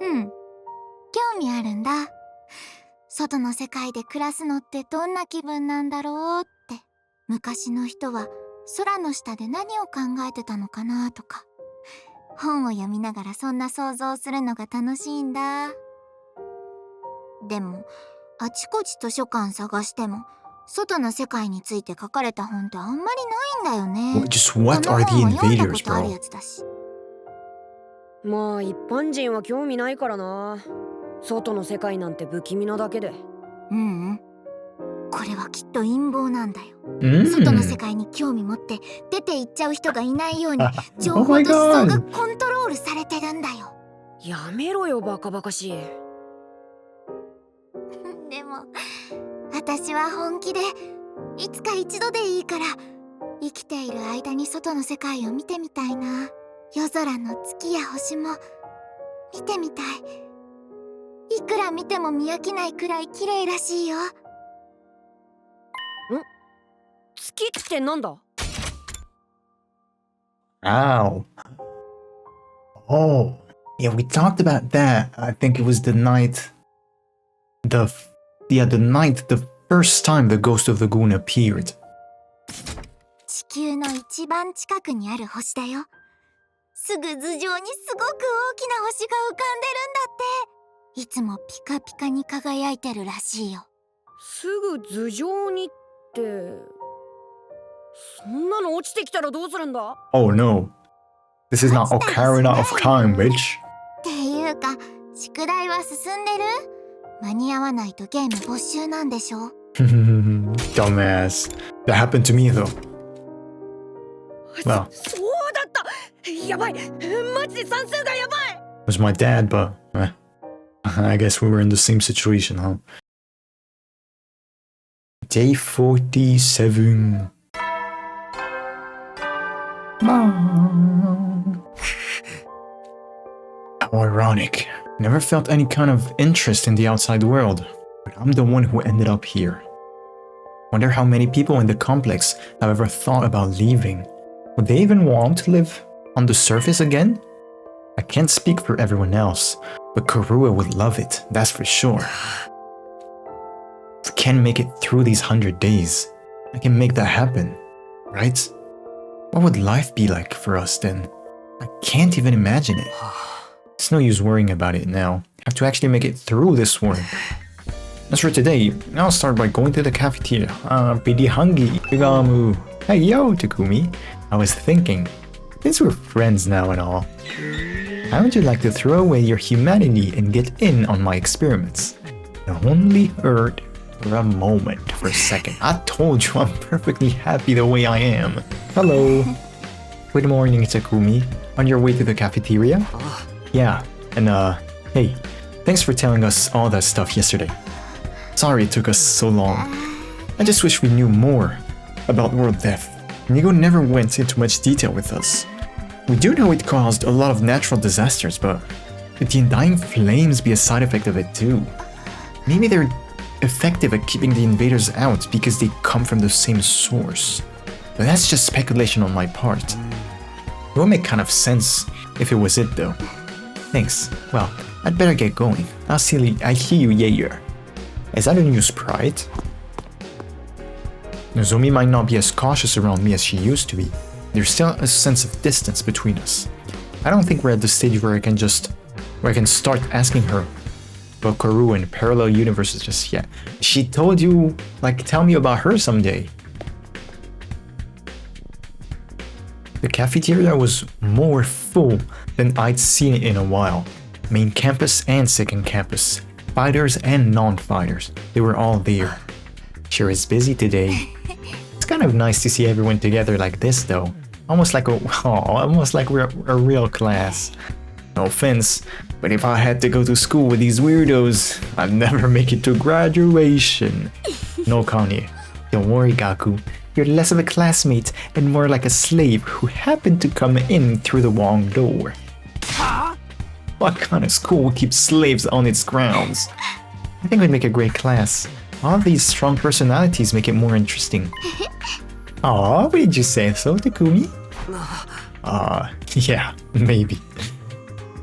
興味あるんだ。外の世界で暮らすのってどんな気分なんだろうって。昔の人は空の下で何を考えてたのかなとか。本を読みながらそんな想像するのが楽しいんだ。でもあちこち図書館探しても外の世界について書かれた本ってあんまりないんだよね。Just what are the invaders, bro? まあ一般人は興味ないからな。外の世界なんて不気味なだけで。これはきっと陰謀なんだよ。外の世界に興味持って出て行っちゃう人がいないように情報と思想がコントロールされてるんだよ。やめろよバカバカしい。でも私は本気でいつか一度でいいから生きている間に外の世界を見てみたいな。夜空の月や星も見てみたい。いくら見ても見飽きないくらい綺麗らしいよ。月ってなんだ？ Ow. Oh, yeah, we talked about that. I think it was the night the first time the ghost of the Goon appeared. 地球の一番近くにある星だよ。すぐ頭上にすごく大きな星が浮かんでるんだって。いつもピカピカに輝いてるらしいよ。すぐ頭上にって、そんなの落ちてきたらどうするんだ？ Oh no. This is not Ocarina of Time, bitch. っていうか、宿題は進んでる？間に合わないとゲーム没収なんでしょ。Dumbass. That happened to me though. Well, そうだった。やばい。マジで算数がやばい。 it was my dad, but I guess we were in the same situation, huh? Day 47. Mom. How ironic. Never felt any kind of interest in the outside world, but I'm the one who ended up here. Wonder how many people in the complex have ever thought about leaving. Would they even want to live on the surface again? I can't speak for everyone else, but Karua would love it, that's for sure. If I can make it through these 100 days, I can make that happen, right? What would life be like for us then? I can't even imagine it. It's no use worrying about it now. I have to actually make it through this one. As for today, I'll start by going to the cafeteria. Pretty hungry. Hey yo, Takumi. I was thinking, since we're friends now and all, how would you like to throw away your humanity and get in on my experiments? I only heard for a moment, for a second. I told you I'm perfectly happy the way I am. Hello. Good morning, Takumi. On your way to the cafeteria? Yeah, and hey, thanks for telling us all that stuff yesterday. Sorry it took us so long. I just wish we knew more about world death. Nigo never went into much detail with us. We do know it caused a lot of natural disasters, but could the undying flames be a side effect of it too? Maybe they're effective at keeping the invaders out because they come from the same source. But that's just speculation on my part. It would make kind of sense if it was it though. Thanks. Well, I'd better get going. I see you later. Is that a new sprite? Nozomi might not be as cautious around me as she used to be. There's still a sense of distance between us. I don't think we're at the stage where I can start asking her about Karu and parallel universes just yet. She told you, tell me about her someday. The cafeteria was more full than I'd seen it in a while. Main campus and second campus. Fighters and non-fighters. They were all there. Sure is busy today. It's kind of nice to see everyone together like this though. Almost like we're a real class. No offense, but if I had to go to school with these weirdos, I'd never make it to graduation. No, Kanye. Don't worry, Gaku. You're less of a classmate and more like a slave who happened to come in through the wrong door. What kind of school would keep slaves on its grounds? I think we'd make a great class. All of these strong personalities make it more interesting. Aw, what did you say so, Takumi? Yeah, maybe.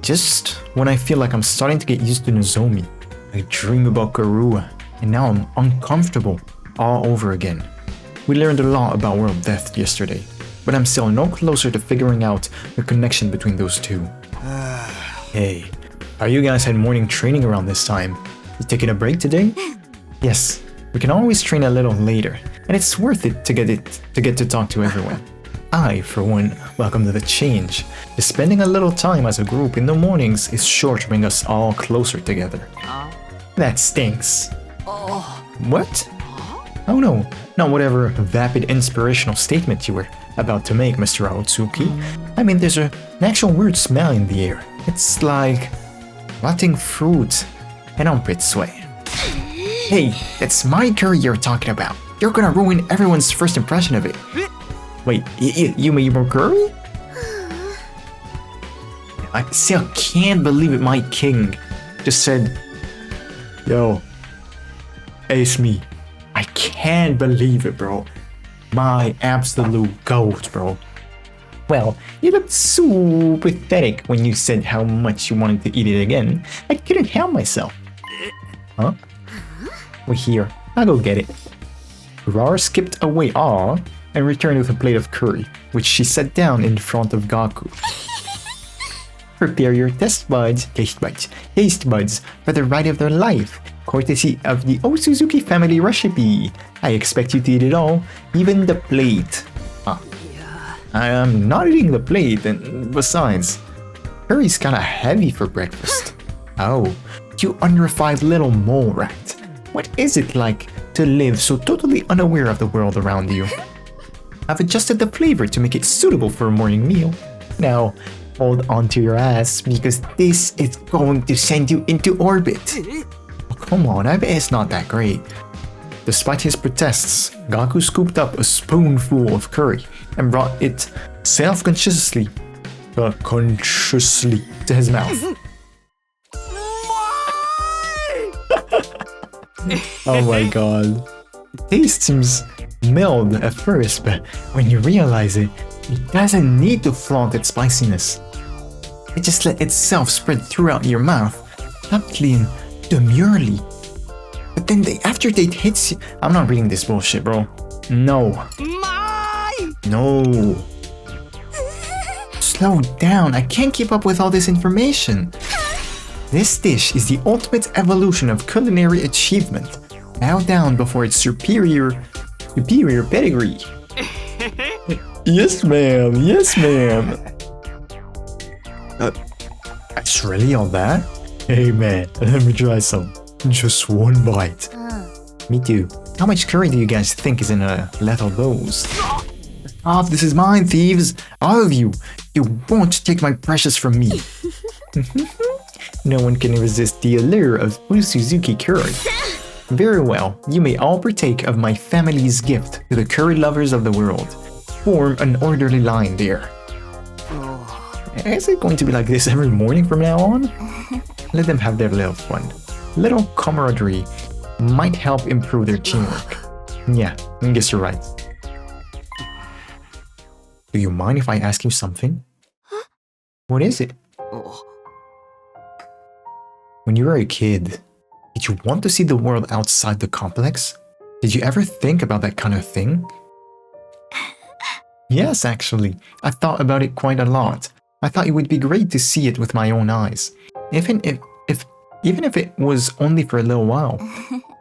Just when I feel like I'm starting to get used to Nozomi, I dream about Karua, and now I'm uncomfortable all over again. We learned a lot about world death yesterday, but I'm still no closer to figuring out the connection between those two. Hey, how you guys had morning training around this time? You taking a break today? Yes, we can always train a little later, and it's worth it to get to talk to everyone. I, for one, welcome to the change. Just spending a little time as a group in the mornings is sure to bring us all closer together. That stinks. What? Oh no, not whatever vapid inspirational statement you were about to make, Mr. Aotsuki. I mean, there's an actual weird smell in the air. It's like rotting fruit and armpit sweat. Hey, that's my curry you're talking about. You're gonna ruin everyone's first impression of it. Wait, you made more curry? I still can't believe it, my king just said, yo, ace me. I can't believe it, bro. My absolute goat, bro. Well, you looked so pathetic when you said how much you wanted to eat it again. I couldn't help myself. Huh? Well, here, I'll go get it. Rar skipped away and returned with a plate of curry, which she set down in front of Gaku. Prepare your taste buds for the ride of their life, courtesy of the Osuzuki family recipe. I expect you to eat it all, even the plate. I am not eating the plate, and besides, curry's kinda heavy for breakfast. Oh, You unrefined little mole rat. What is it like to live so totally unaware of the world around you? I've adjusted the flavor to make it suitable for a morning meal. Now, hold on to your ass because this is going to send you into orbit. Oh, come on, I bet it's not that great. Despite his protests, Gaku scooped up a spoonful of curry and brought it self-consciously to his mouth. Oh my god. The taste seems mild at first, but when you realize it, it doesn't need to flaunt its spiciness. It just let itself spread throughout your mouth, subtly and demurely. But then the aftertaste hits you. I'm not reading this bullshit, bro. No. No. Slow down, I can't keep up with all this information. This dish is the ultimate evolution of culinary achievement. Bow down before its superior pedigree. Yes, ma'am. Yes, ma'am. That's really all that? Hey, man, let me try some. Just one bite. Me too. How much curry do you guys think is in a lethal dose? Ah, this is mine, thieves. All of you. You won't take my precious from me. No one can resist the allure of Suzuki curry. Very well, you may all partake of my family's gift to the curry lovers of the world. Form an orderly line there. Is it going to be like this every morning from now on? Let them have their little fun. Little camaraderie might help improve their teamwork. Yeah, I guess you're right. Do you mind if I ask you something? What is it? When you were a kid, did you want to see the world outside the complex? Did you ever think about that kind of thing? Yes, actually. I thought about it quite a lot. I thought it would be great to see it with my own eyes. Even if it was only for a little while.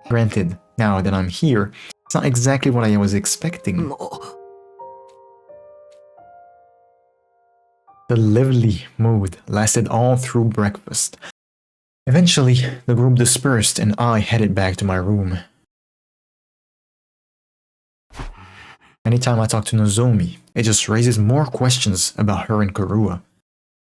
Granted, now that I'm here, it's not exactly what I was expecting. The lively mood lasted all through breakfast. Eventually, the group dispersed and I headed back to my room. Anytime I talk to Nozomi, it just raises more questions about her and Kurua.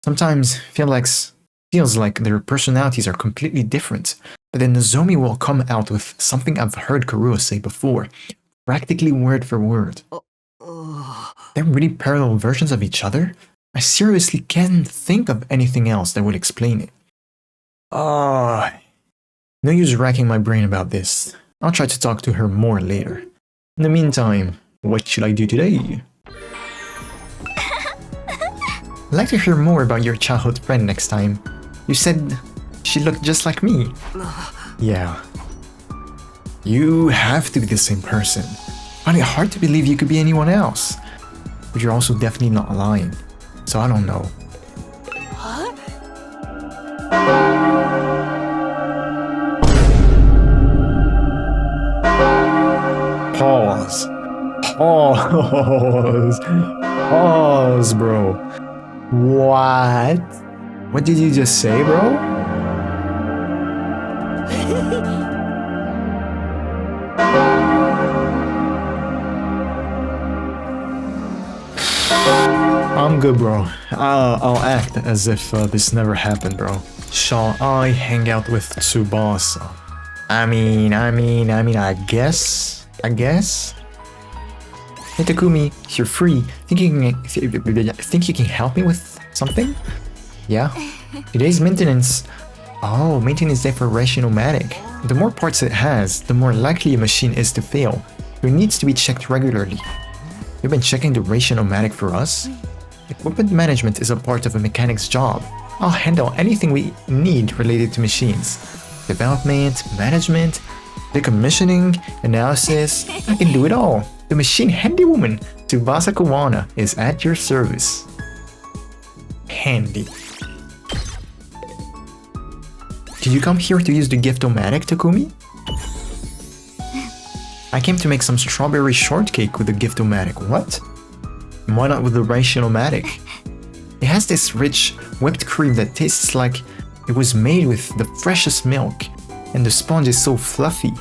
Sometimes feels like their personalities are completely different, but then Nozomi will come out with something I've heard Kurua say before, practically word for word. They're really parallel versions of each other? I seriously can't think of anything else that would explain it. No use racking my brain about this. I'll try to talk to her more later. In the meantime, what should I do today? I'd like to hear more about your childhood friend next time. You said she looked just like me. Yeah. You have to be the same person. I find it hard to believe you could be anyone else. But you're also definitely not lying. So I don't know. Pause. Pause, bro. What? What did you just say, bro? I'm good, bro. I'll act as if this never happened, bro. Shall I hang out with Tsubasa? I guess? Hey Takumi, if you're free, think you can help me with something? Yeah? Today's maintenance... Oh, maintenance day for Ratio-Matic. The more parts it has, the more likely a machine is to fail. It needs to be checked regularly. You've been checking the Ratio-Matic for us? Equipment management is a part of a mechanic's job. I'll handle anything we need related to machines. Development, management, decommissioning, analysis, I can do it all. The machine handywoman, Tsubasa Kawana, is at your service. Handy. Did you come here to use the Gift-O-Matic, Takumi? I came to make some strawberry shortcake with the Gift-O-Matic. What? Why not with the Ratio-Matic? It has this rich whipped cream that tastes like It was made with the freshest milk, and the sponge is so fluffy.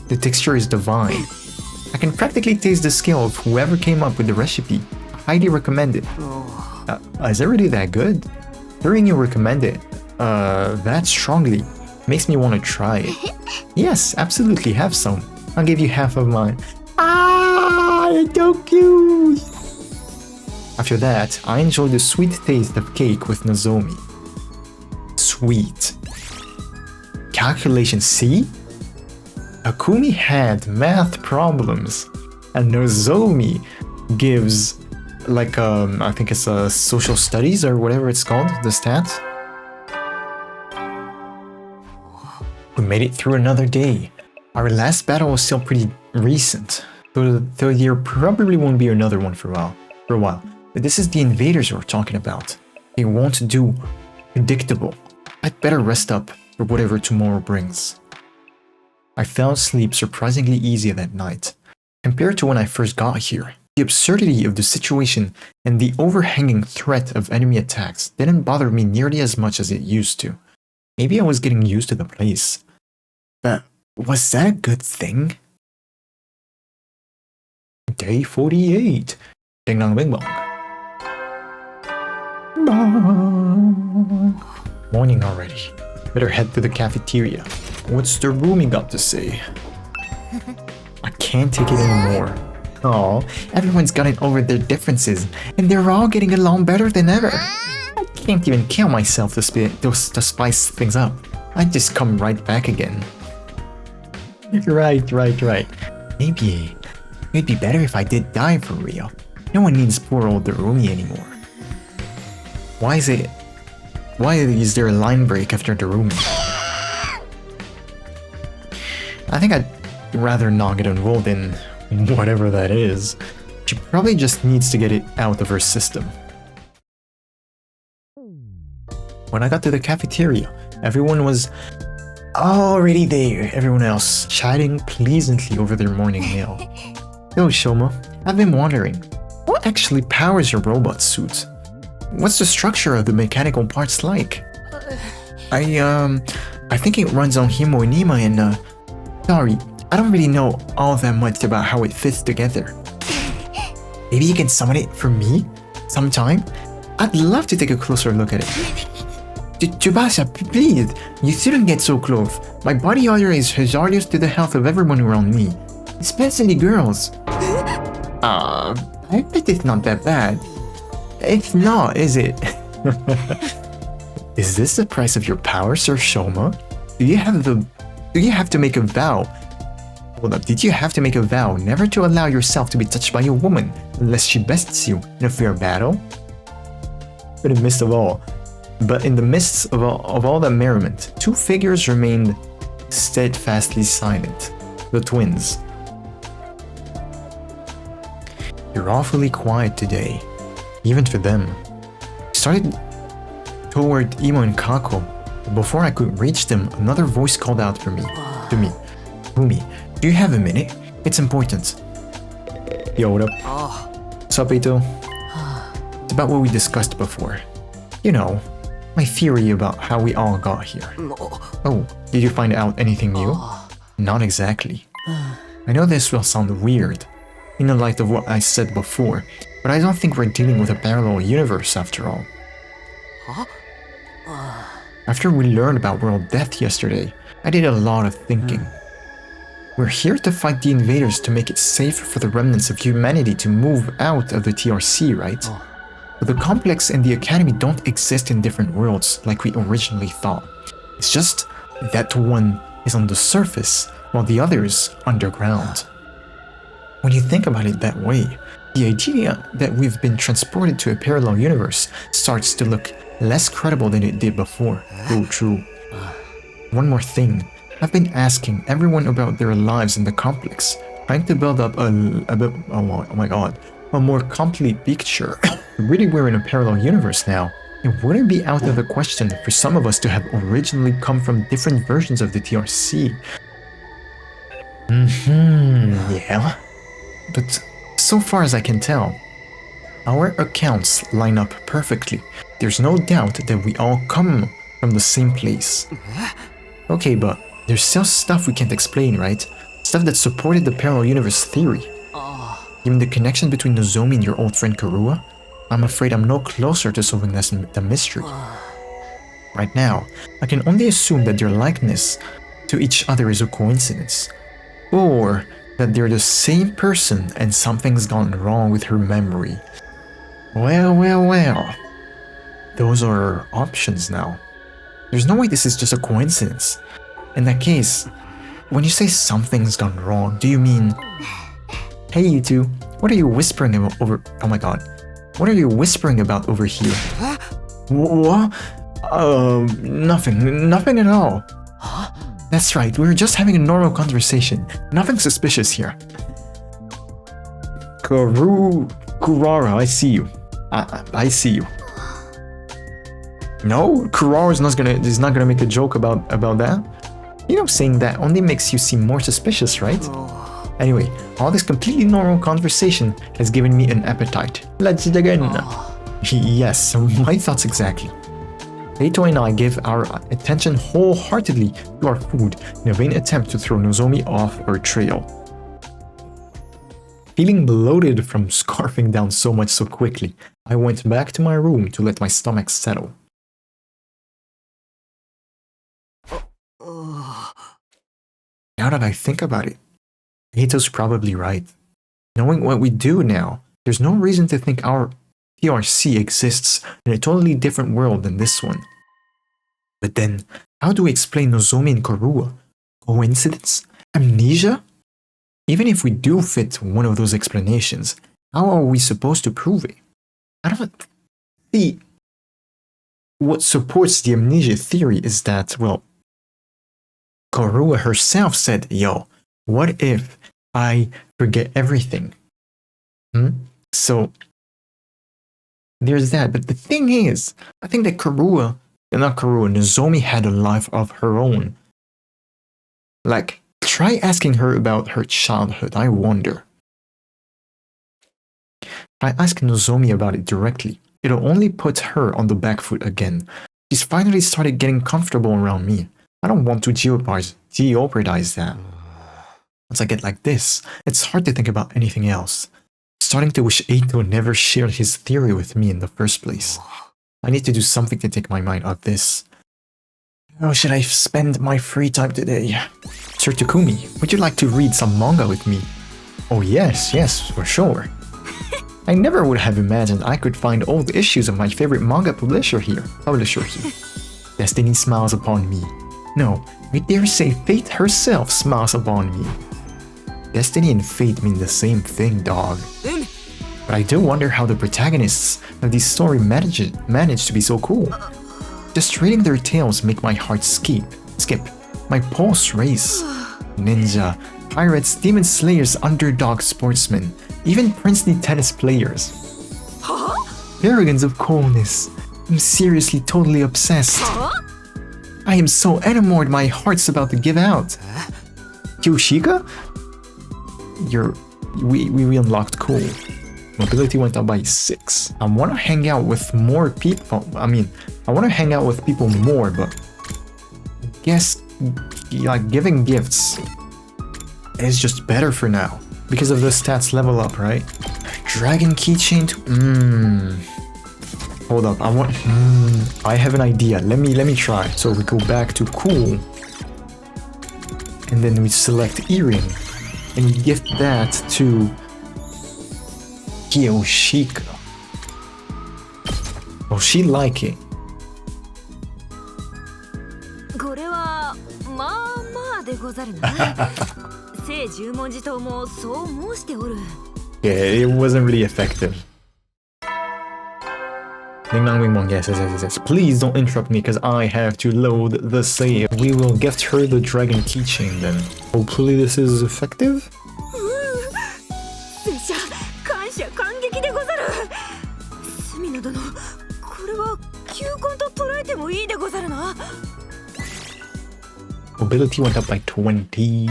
The texture is divine. I can practically taste the skill of whoever came up with the recipe. I highly recommend it. Is it really that good? Hearing you recommend it that strongly makes me want to try it. Yes, absolutely, have some. I'll give you half of mine. Ah, it's so cute! After that, I enjoyed the sweet taste of cake with Nozomi. Sweet. Calculation C? Akumi had math problems, and Nozomi gives like I think it's social studies or whatever it's called, the stats. We made it through another day. Our last battle was still pretty recent, so there probably won't be another one for a while. But this is the invaders we're talking about. They won't do predictable. I'd better rest up for whatever tomorrow brings. I fell asleep surprisingly easy that night. Compared to when I first got here, the absurdity of the situation and the overhanging threat of enemy attacks didn't bother me nearly as much as it used to. Maybe I was getting used to the place. But was that a good thing? Day 48. Ding dong bing bong. Morning already. Better head to the cafeteria. What's the roomie got to say? I can't take it anymore. Oh, everyone's gotten over their differences, and they're all getting along better than ever. I can't even kill myself to spice things up. I'd just come right back again. Right. Maybe it'd be better if I did die for real. No one needs poor old Roomie anymore. Why is there a line break after the Roomie? I think I'd rather not get involved in whatever that is. She probably just needs to get it out of her system. When I got to the cafeteria, everyone was already there. Everyone else chatting pleasantly over their morning meal. Yo, Shoma, I've been wondering, what actually powers your robot suit? What's the structure of the mechanical parts like? I think it runs on Himo and Nima and sorry, I don't really know all that much about how it fits together. Maybe you can summon it for me sometime? I'd love to take a closer look at it. Tsubasa, please, you shouldn't get so close. My body odor is hazardous to the health of everyone around me, especially girls. I bet it's not that bad. It's not, is it? Is this the price of your power, Sir Shoma? Do you have to make a vow? Hold up, did you have to make a vow never to allow yourself to be touched by a woman unless she bests you in a fair battle? But in the midst of all that merriment, two figures remained steadfastly silent. The twins. You're awfully quiet today, even for them. I started toward Imo and Kako, but before I could reach them, another voice called out to me. Umi, do you have a minute? It's important. Yo, what up? What's up, Ito? It's about what we discussed before. You know, my theory about how we all got here. Oh, did you find out anything new? Not exactly. I know this will sound weird, in the light of what I said before, but I don't think we're dealing with a parallel universe after all. After we learned about world death yesterday, I did a lot of thinking. We're here to fight the invaders to make it safe for the remnants of humanity to move out of the TRC, right? But the complex and the academy don't exist in different worlds like we originally thought. It's just that one is on the surface while the other's underground. When you think about it that way, the idea that we've been transported to a parallel universe starts to look less credible than it did before. Oh, true. One more thing. I've been asking everyone about their lives in the complex, trying to build up a more complete picture. Really, we're in a parallel universe now. It wouldn't be out of the question for some of us to have originally come from different versions of the TRC. Yeah. But so far as I can tell, our accounts line up perfectly. There's no doubt that we all come from the same place. Okay, but there's still stuff we can't explain, right? Stuff that supported the parallel universe theory. Given the connection between Nozomi and your old friend Karua, I'm afraid I'm no closer to solving the mystery. Right now, I can only assume that their likeness to each other is a coincidence, or that they're the same person and something's gone wrong with her memory. Well. Those are options now. There's no way this is just a coincidence. In that case, when you say something's gone wrong, do you mean... Hey you two, what are you whispering about over... Oh my god. What are you whispering about over here? What? Nothing at all. That's right, we were just having a normal conversation. Nothing suspicious here. Kurara, I see you. I see you. No, Kurara is not gonna make a joke about that. You know, saying that only makes you seem more suspicious, right? Anyway, all this completely normal conversation has given me an appetite. Let's dig in. Yes, my thoughts exactly. Eito and I give our attention wholeheartedly to our food in a vain attempt to throw Nozomi off our trail. Feeling bloated from scarfing down so much so quickly, I went back to my room to let my stomach settle. Now that I think about it, Eito's probably right. Knowing what we do now, there's no reason to think our PRC exists in a totally different world than this one. But then, how do we explain Nozomi and Karua? Coincidence? Amnesia? Even if we do fit one of those explanations, how are we supposed to prove it? I don't see. What supports the amnesia theory is that, well, Karua herself said, yo, what if I forget everything? So, there's that. But the thing is, I think that Nozomi had a life of her own. Like, try asking her about her childhood, I wonder. If I ask Nozomi about it directly, it'll only put her on the back foot again. She's finally started getting comfortable around me. I don't want to jeopardize that. Once I get like this, it's hard to think about anything else. Starting to wish Eito never shared his theory with me in the first place. I need to do something to take my mind off this. How should I spend my free time today? Sir Takumi, would you like to read some manga with me? Oh yes, for sure. I never would have imagined I could find old issues of my favorite manga publisher here. Destiny smiles upon me. No, I dare say fate herself smiles upon me. Destiny and fate mean the same thing, dog. But I do wonder how the protagonists of this story manage to be so cool. Just reading their tales make my heart skip, my pulse race. Ninja, pirates, demon slayers, underdog sportsmen, even princely tennis players. Paragons of coolness. I'm seriously totally obsessed. I am so enamored my heart's about to give out. Kyoshika? We unlocked cool. Mobility went up by 6. I want to hang out with more people. I want to hang out with people more, but I guess like giving gifts is just better for now because of the stats level up, right? Dragon keychain. Hold up, I have an idea. Let me try. So we go back to cool, and then we select earring, and we gift that to Kyoshika. Oh, she like it. Yeah, it wasn't really effective. Yes. Please don't interrupt me because I have to load the save. We will gift her the dragon keychain then. Hopefully this is effective? Mobility went up by 20.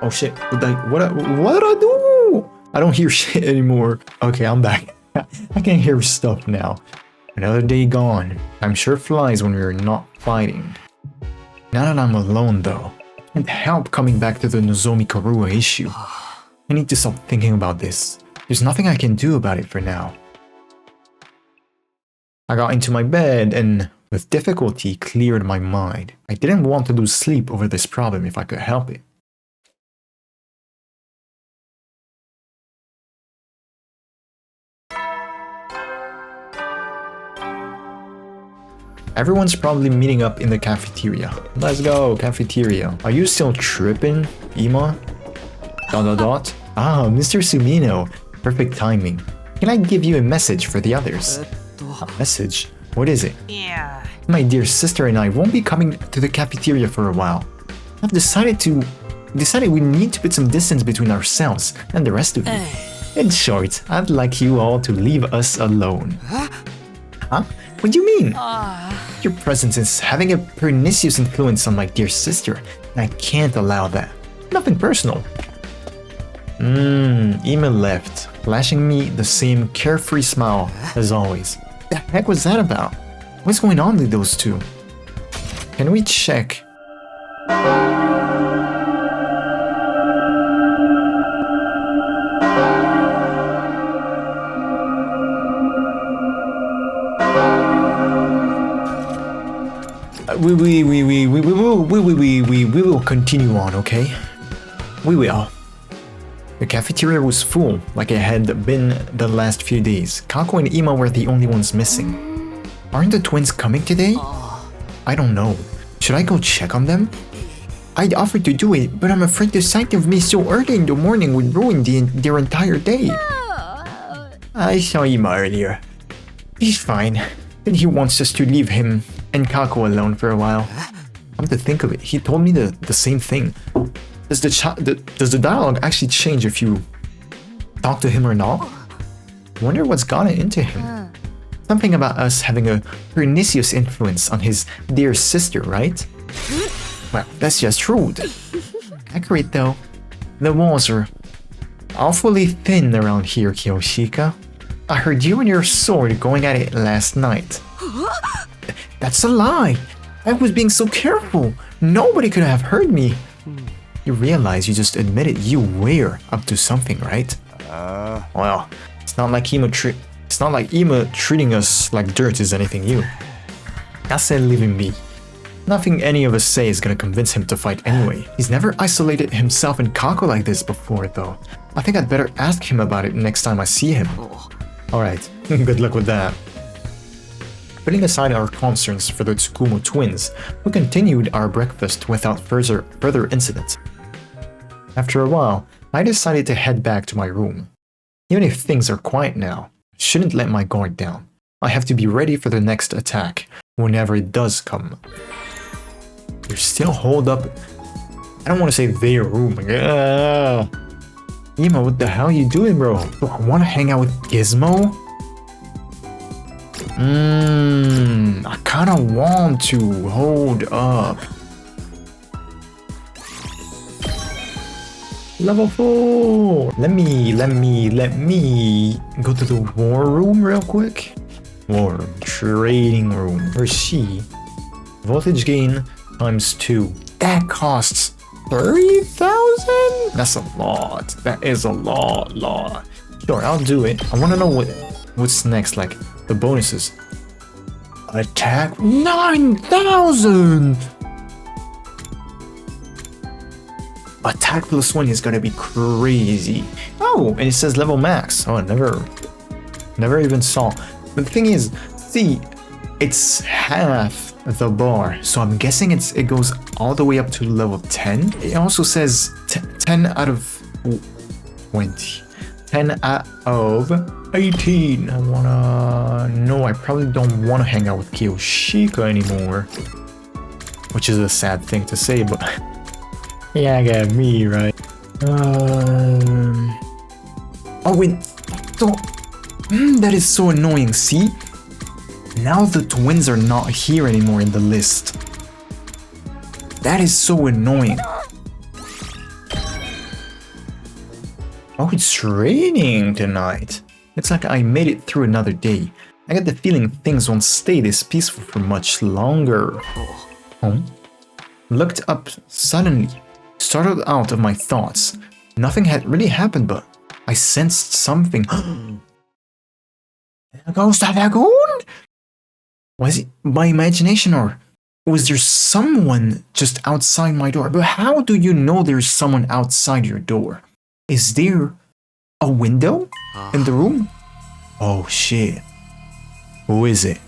Oh shit, what did I do? I don't hear shit anymore. Okay, I'm back. I can hear stuff now. Another day gone. Time sure flies when we're not fighting. Now that I'm alone though, I need help coming back to the Nozomi Karua issue. I need to stop thinking about this. There's nothing I can do about it for now. I got into my bed and with difficulty cleared my mind. I didn't want to lose sleep over this problem if I could help it. Everyone's probably meeting up in the cafeteria. Let's go, cafeteria. Are you still tripping, Ima? ... Ah, Mr. Sumino. Perfect timing. Can I give you a message for the others? A message? What is it? Yeah. My dear sister and I won't be coming to the cafeteria for a while. I've decided we need to put some distance between ourselves and the rest of you. In short, I'd like you all to leave us alone. Huh? What do you mean? Your presence is having a pernicious influence on my dear sister, and I can't allow that. Nothing personal. Ima left, flashing me the same carefree smile as always. The heck was that about? What's going on with those two? Can we check? We will continue on, okay? We will. The cafeteria was full, like it had been the last few days. Kako and Ima were the only ones missing. Aren't the twins coming today? I don't know. Should I go check on them? I'd offer to do it, but I'm afraid the sight of me so early in the morning would ruin their entire day. I saw Ima earlier. He's fine, but he wants us to leave him and Kako alone for a while. Come to think of it, he told me the same thing. Does the dialogue actually change if you talk to him or not? Wonder what's gotten into him. Something about us having a pernicious influence on his dear sister, right? Well, that's just rude. Accurate though. The walls are awfully thin around here, Kiyoshika. I heard you and your sword going at it last night. That's a lie. I was being so careful. Nobody could have heard me. You realize you just admitted you were up to something, right? Well, it's not like Ima treating us like dirt is anything new. I said leave him be. Nothing any of us say is gonna convince him to fight anyway. He's never isolated himself and Kako like this before though. I think I'd better ask him about it next time I see him. Alright, good luck with that. Putting aside our concerns for the Tsukumo twins, we continued our breakfast without further incident. After a while, I decided to head back to my room. Even if things are quiet now, I shouldn't let my guard down. I have to be ready for the next attack, whenever it does come. You're still holed up. I don't want to say their room. Ima, what the hell are you doing, bro? Do I want to hang out with Gizmo? I kinda want to. Hold up. Level 4! Let me go to the war room real quick. War room, trading room. Where's she? Voltage gain times 2. That costs 30,000? That's a lot. That is a lot. Sure, I'll do it. I wanna know what's next, like the bonuses. Attack 9,000! Attack +1 is gonna be crazy. Oh, and it says level max. Oh, I never even saw. But the thing is, see, it's half the bar, so I'm guessing it goes all the way up to level 10. It also says 10 out of 20. 10 out of 18. I probably don't wanna hang out with Kiyoshika anymore. Which is a sad thing to say, but yeah, I got me, right? Oh wait, that is so annoying, see? Now the twins are not here anymore in the list. That is so annoying. Oh, it's raining tonight. Looks like I made it through another day. I get the feeling things won't stay this peaceful for much longer. Looked up suddenly, startled out of my thoughts. Nothing had really happened, but I sensed something. Ghost of the Goon? Was it my imagination, or was there someone just outside my door? But how do you know there's someone outside your door? Is there a window in the room? Oh shit. Who is it?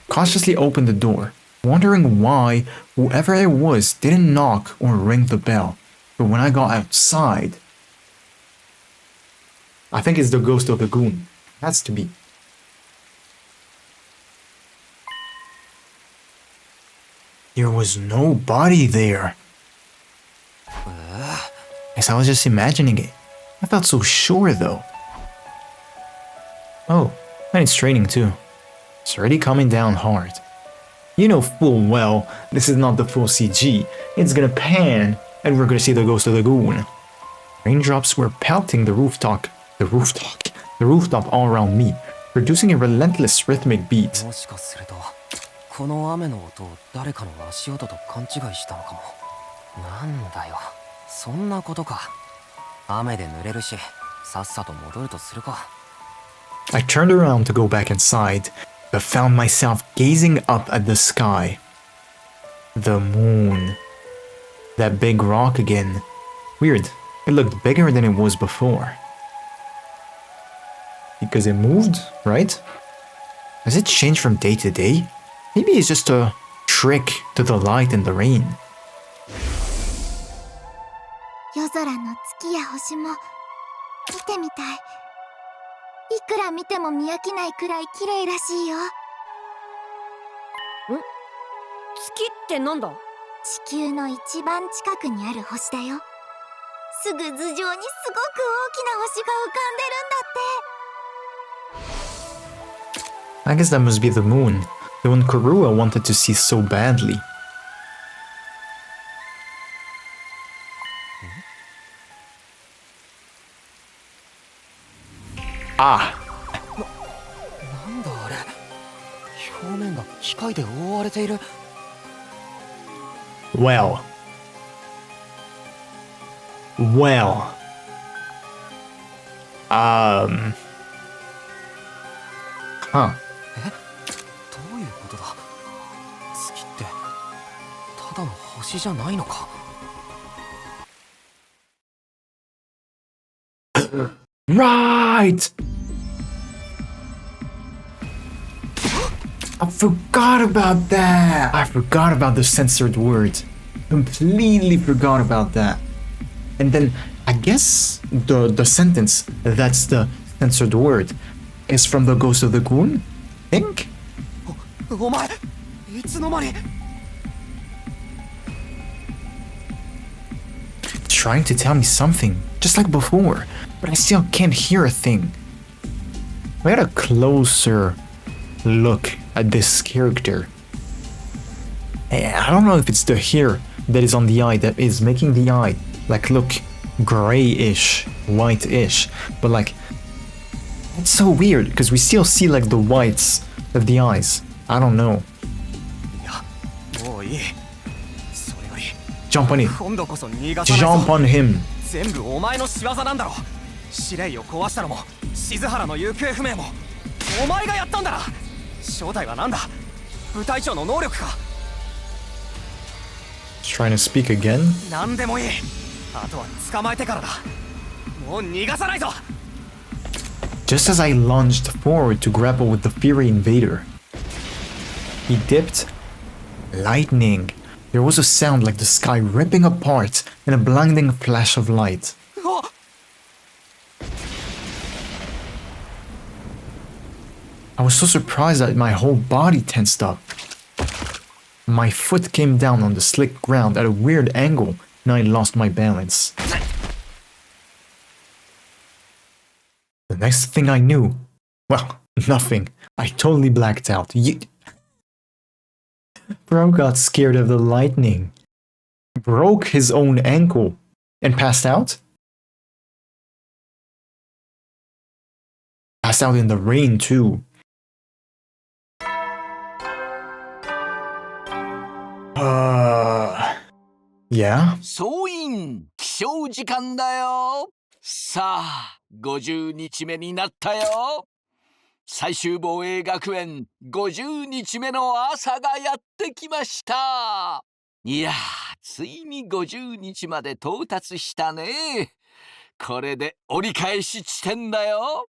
Cautiously opened the door, wondering why whoever it was didn't knock or ring the bell. But when I got outside, I think it's the ghost of the Goon. Has to be. There was nobody there. Guess I was just imagining it. I felt so sure though. Oh, and it's raining too. It's already coming down hard. You know full well this is not the full CG. It's gonna pan and we're gonna see the ghost of the Goon. Raindrops were pelting the rooftop all around me, producing a relentless rhythmic beat. この雨の音を誰かの足音と勘違いしたのかも。なんだよ、そんなことか。雨で濡れるし、さっさと戻るとするか。I turned around to go back inside, but found myself gazing up at the sky. The moon. That big rock again. Weird, it looked bigger than it was before. Because it moved, right? Does it change from day to day? Maybe it's just a trick to the light and the rain. 夜空の月や星も見てみたい。いくら見ても見飽きないくらい綺麗らしいよ。月ってなんだ？地球の一番近くにある星だよ。すぐ頭上にすごく大きな星が浮かんでるんだって。 I guess that must be the moon, the one Kurua wanted to see so badly. Ah! なんだあれ。表面が機械で覆われている。Well. Huh. どういうことだ。月ってただの星じゃないのか。Right! I forgot about that! I forgot about the censored words. Completely forgot about that. And then, I guess the sentence that's the censored word is from the Ghost of the Goon? Think? お前、いつの間に。 Trying to tell me something, just like before, but I still can't hear a thing. We had a closer look at this character. I don't know if it's the hair that is on the eye that is making the eye like look grayish, white-ish, but like it's so weird because we still see like the whites of the eyes. I don't know. いや、もういい。それより Jump on him. 今度こそ逃がさないぞ。 Jump on him. 全部お前の仕業なんだろ。司令を壊したのも静原の行方不明もお前がやったんだな。正体はなんだ。部隊長の能力か。 Trying to speak again? 何でもいい。あとは捕まえてからだ。もう逃がさないぞ。 Just as I lunged forward to grapple with the fiery invader, he dipped. Lightning. There was a sound like the sky ripping apart in a blinding flash of light. お。 I was so surprised that my whole body tensed up. My foot came down on the slick ground at a weird angle and I lost my balance. The next thing I knew, well, nothing. I totally blacked out. Bro got scared of the lightning, broke his own ankle, and passed out? Passed out in the rain too. Yeah? 総員起床時間だよ。さあ、50日目になったよ。最終防衛学園50日目の朝がやってきました。いや、ついに50日まで到達したね。これで折り返し地点だよ。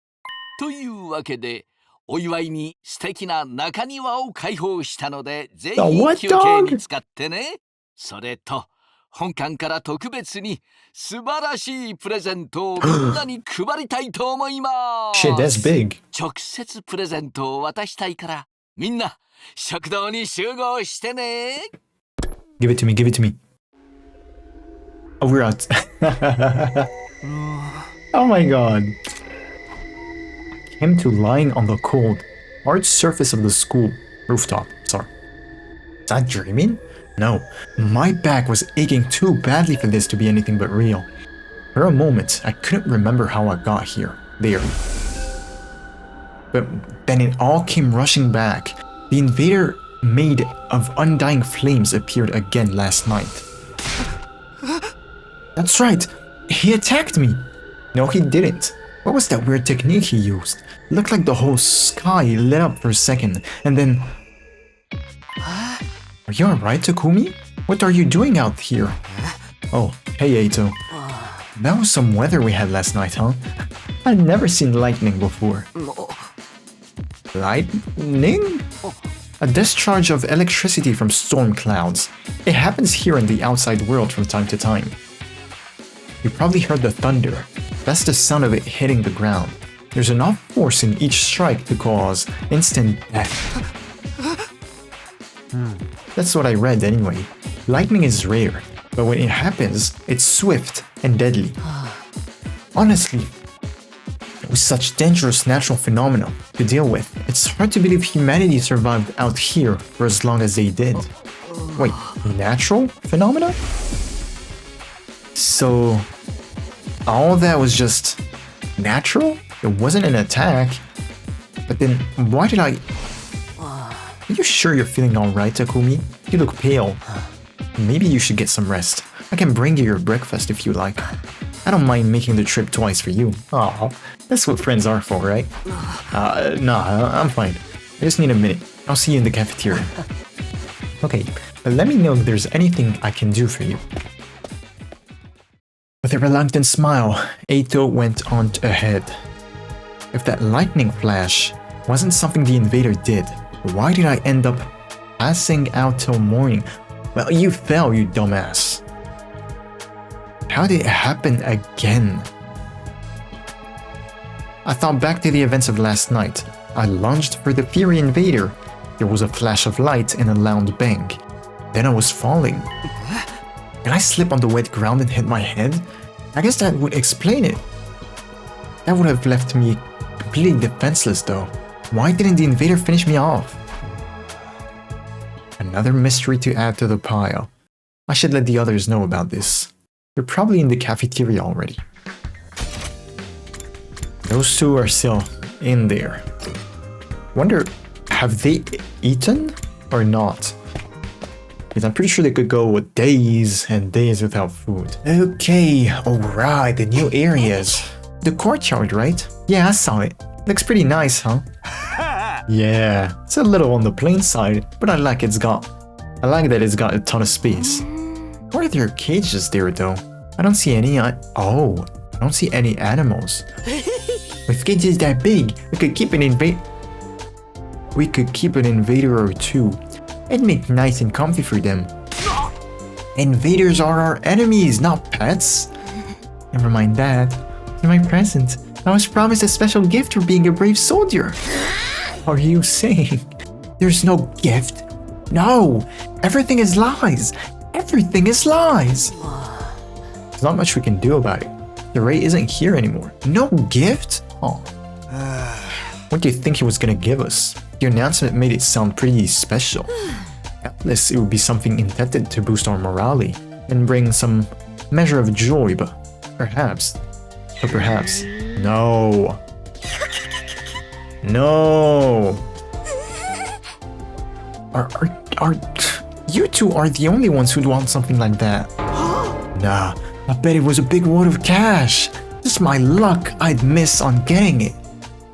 というわけで、お祝いに素敵な中庭を開放したので、ぜひ休憩に使ってね。それと、本館から特別に素晴らしいプレゼントをみんなに配りたいと思います。Shit, that's big. 直接プレゼントを渡したいから、みんな食堂に集合してね。Give it to me, give it to me. Oh, we're out. Oh my god. Came to lying on the cold, hard surface of the school rooftop. Sorry. Was I dreaming? No, my back was aching too badly for this to be anything but real. For a moment, I couldn't remember how I got there. But then it all came rushing back. The invader made of undying flames appeared again last night. That's right, he attacked me. No, he didn't. What was that weird technique he used? It looked like the whole sky lit up for a second, and then... Are you alright, Takumi? What are you doing out here? Oh, hey Eito. That was some weather we had last night, huh? I'd never seen lightning before. Lightning? A discharge of electricity from storm clouds. It happens here in the outside world from time to time. You probably heard the thunder. That's the sound of it hitting the ground. There's enough force in each strike to cause instant death. That's what I read anyway. Lightning is rare, but when it happens, it's swift and deadly. Honestly, with such dangerous natural phenomena to deal with, it's hard to believe humanity survived out here for as long as they did. Wait, natural phenomena? So, all that was just natural? It wasn't an attack? But then, why did I... Are you sure you're feeling alright, Takumi? You look pale. Maybe you should get some rest. I can bring you your breakfast if you like. I don't mind making the trip twice for you. Aw, that's what friends are for, right? Nah, I'm fine. I just need a minute. I'll see you in the cafeteria. Okay, but let me know if there's anything I can do for you. With a reluctant smile, Eito went on ahead. If that lightning flash wasn't something the invader did, why did I end up passing out till morning? Well, you fell, you dumbass. How did it happen again? I thought back to the events of last night. I lunged for the fiery invader. There was a flash of light and a loud bang. Then I was falling. Did I slip on the wet ground and hit my head? I guess that would explain it. That would have left me completely defenseless though. Why didn't the invader finish me off? Another mystery to add to the pile. I should let the others know about this. They're probably in the cafeteria already. Those two are still in there. Wonder, have they eaten or not? Because I'm pretty sure they could go days and days without food. Okay, alright, the new areas. The courtyard, right? Yeah, I saw it. Looks pretty nice, huh? Yeah, it's a little on the plain side, but I like that it's got a ton of space. Why are there cages there though? I don't see any I don't see any animals. With cages that big, we could keep an invader or two. It'd make nice and comfy for them. Invaders are our enemies, not pets. Never mind that. In my present, I was promised a special gift for being a brave soldier. Are you saying there's no gift? No! Everything is lies! Everything is lies! There's not much we can do about it. The Ray isn't here anymore. No gift? Oh. What do you think he was gonna give us? The announcement made it sound pretty special. At least it would be something intended to boost our morale and bring some measure of joy, but perhaps, no. No. Are you two are the only ones who'd want something like that? Nah, I bet it was a big wad of cash. Just my luck, I'd miss on getting it.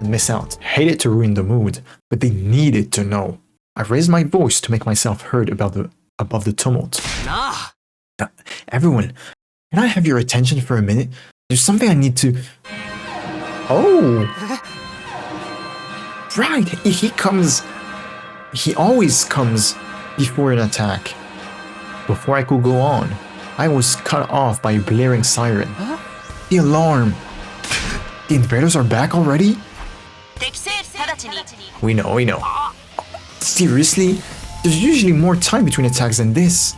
Miss out. Hated to ruin the mood, but they needed to know. I raised my voice to make myself heard above the tumult. Nah. Everyone, can I have your attention for a minute? There's something I need to... Oh! Right, he always comes before an attack. Before I could go on, I was cut off by a blaring siren. Huh? The alarm! The invaders are back already? We know. Seriously? There's usually more time between attacks than this.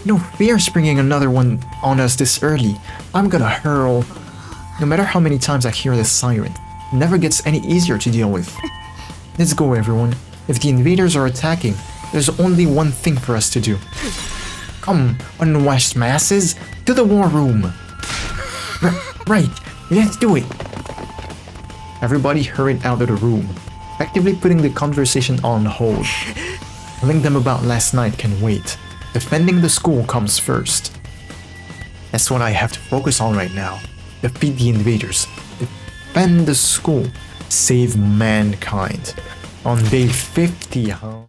No fear springing another one on us this early. I'm gonna hurl. No matter how many times I hear this siren, it never gets any easier to deal with. Let's go, everyone. If the invaders are attacking, there's only one thing for us to do. Come, unwashed masses, to the war room. Right, let's do it. Everybody hurried out of the room, effectively putting the conversation on hold. Telling them about last night can wait. Defending the school comes first. That's what I have to focus on right now. Defeat the invaders. Defend the school. Save mankind. On day 50, huh?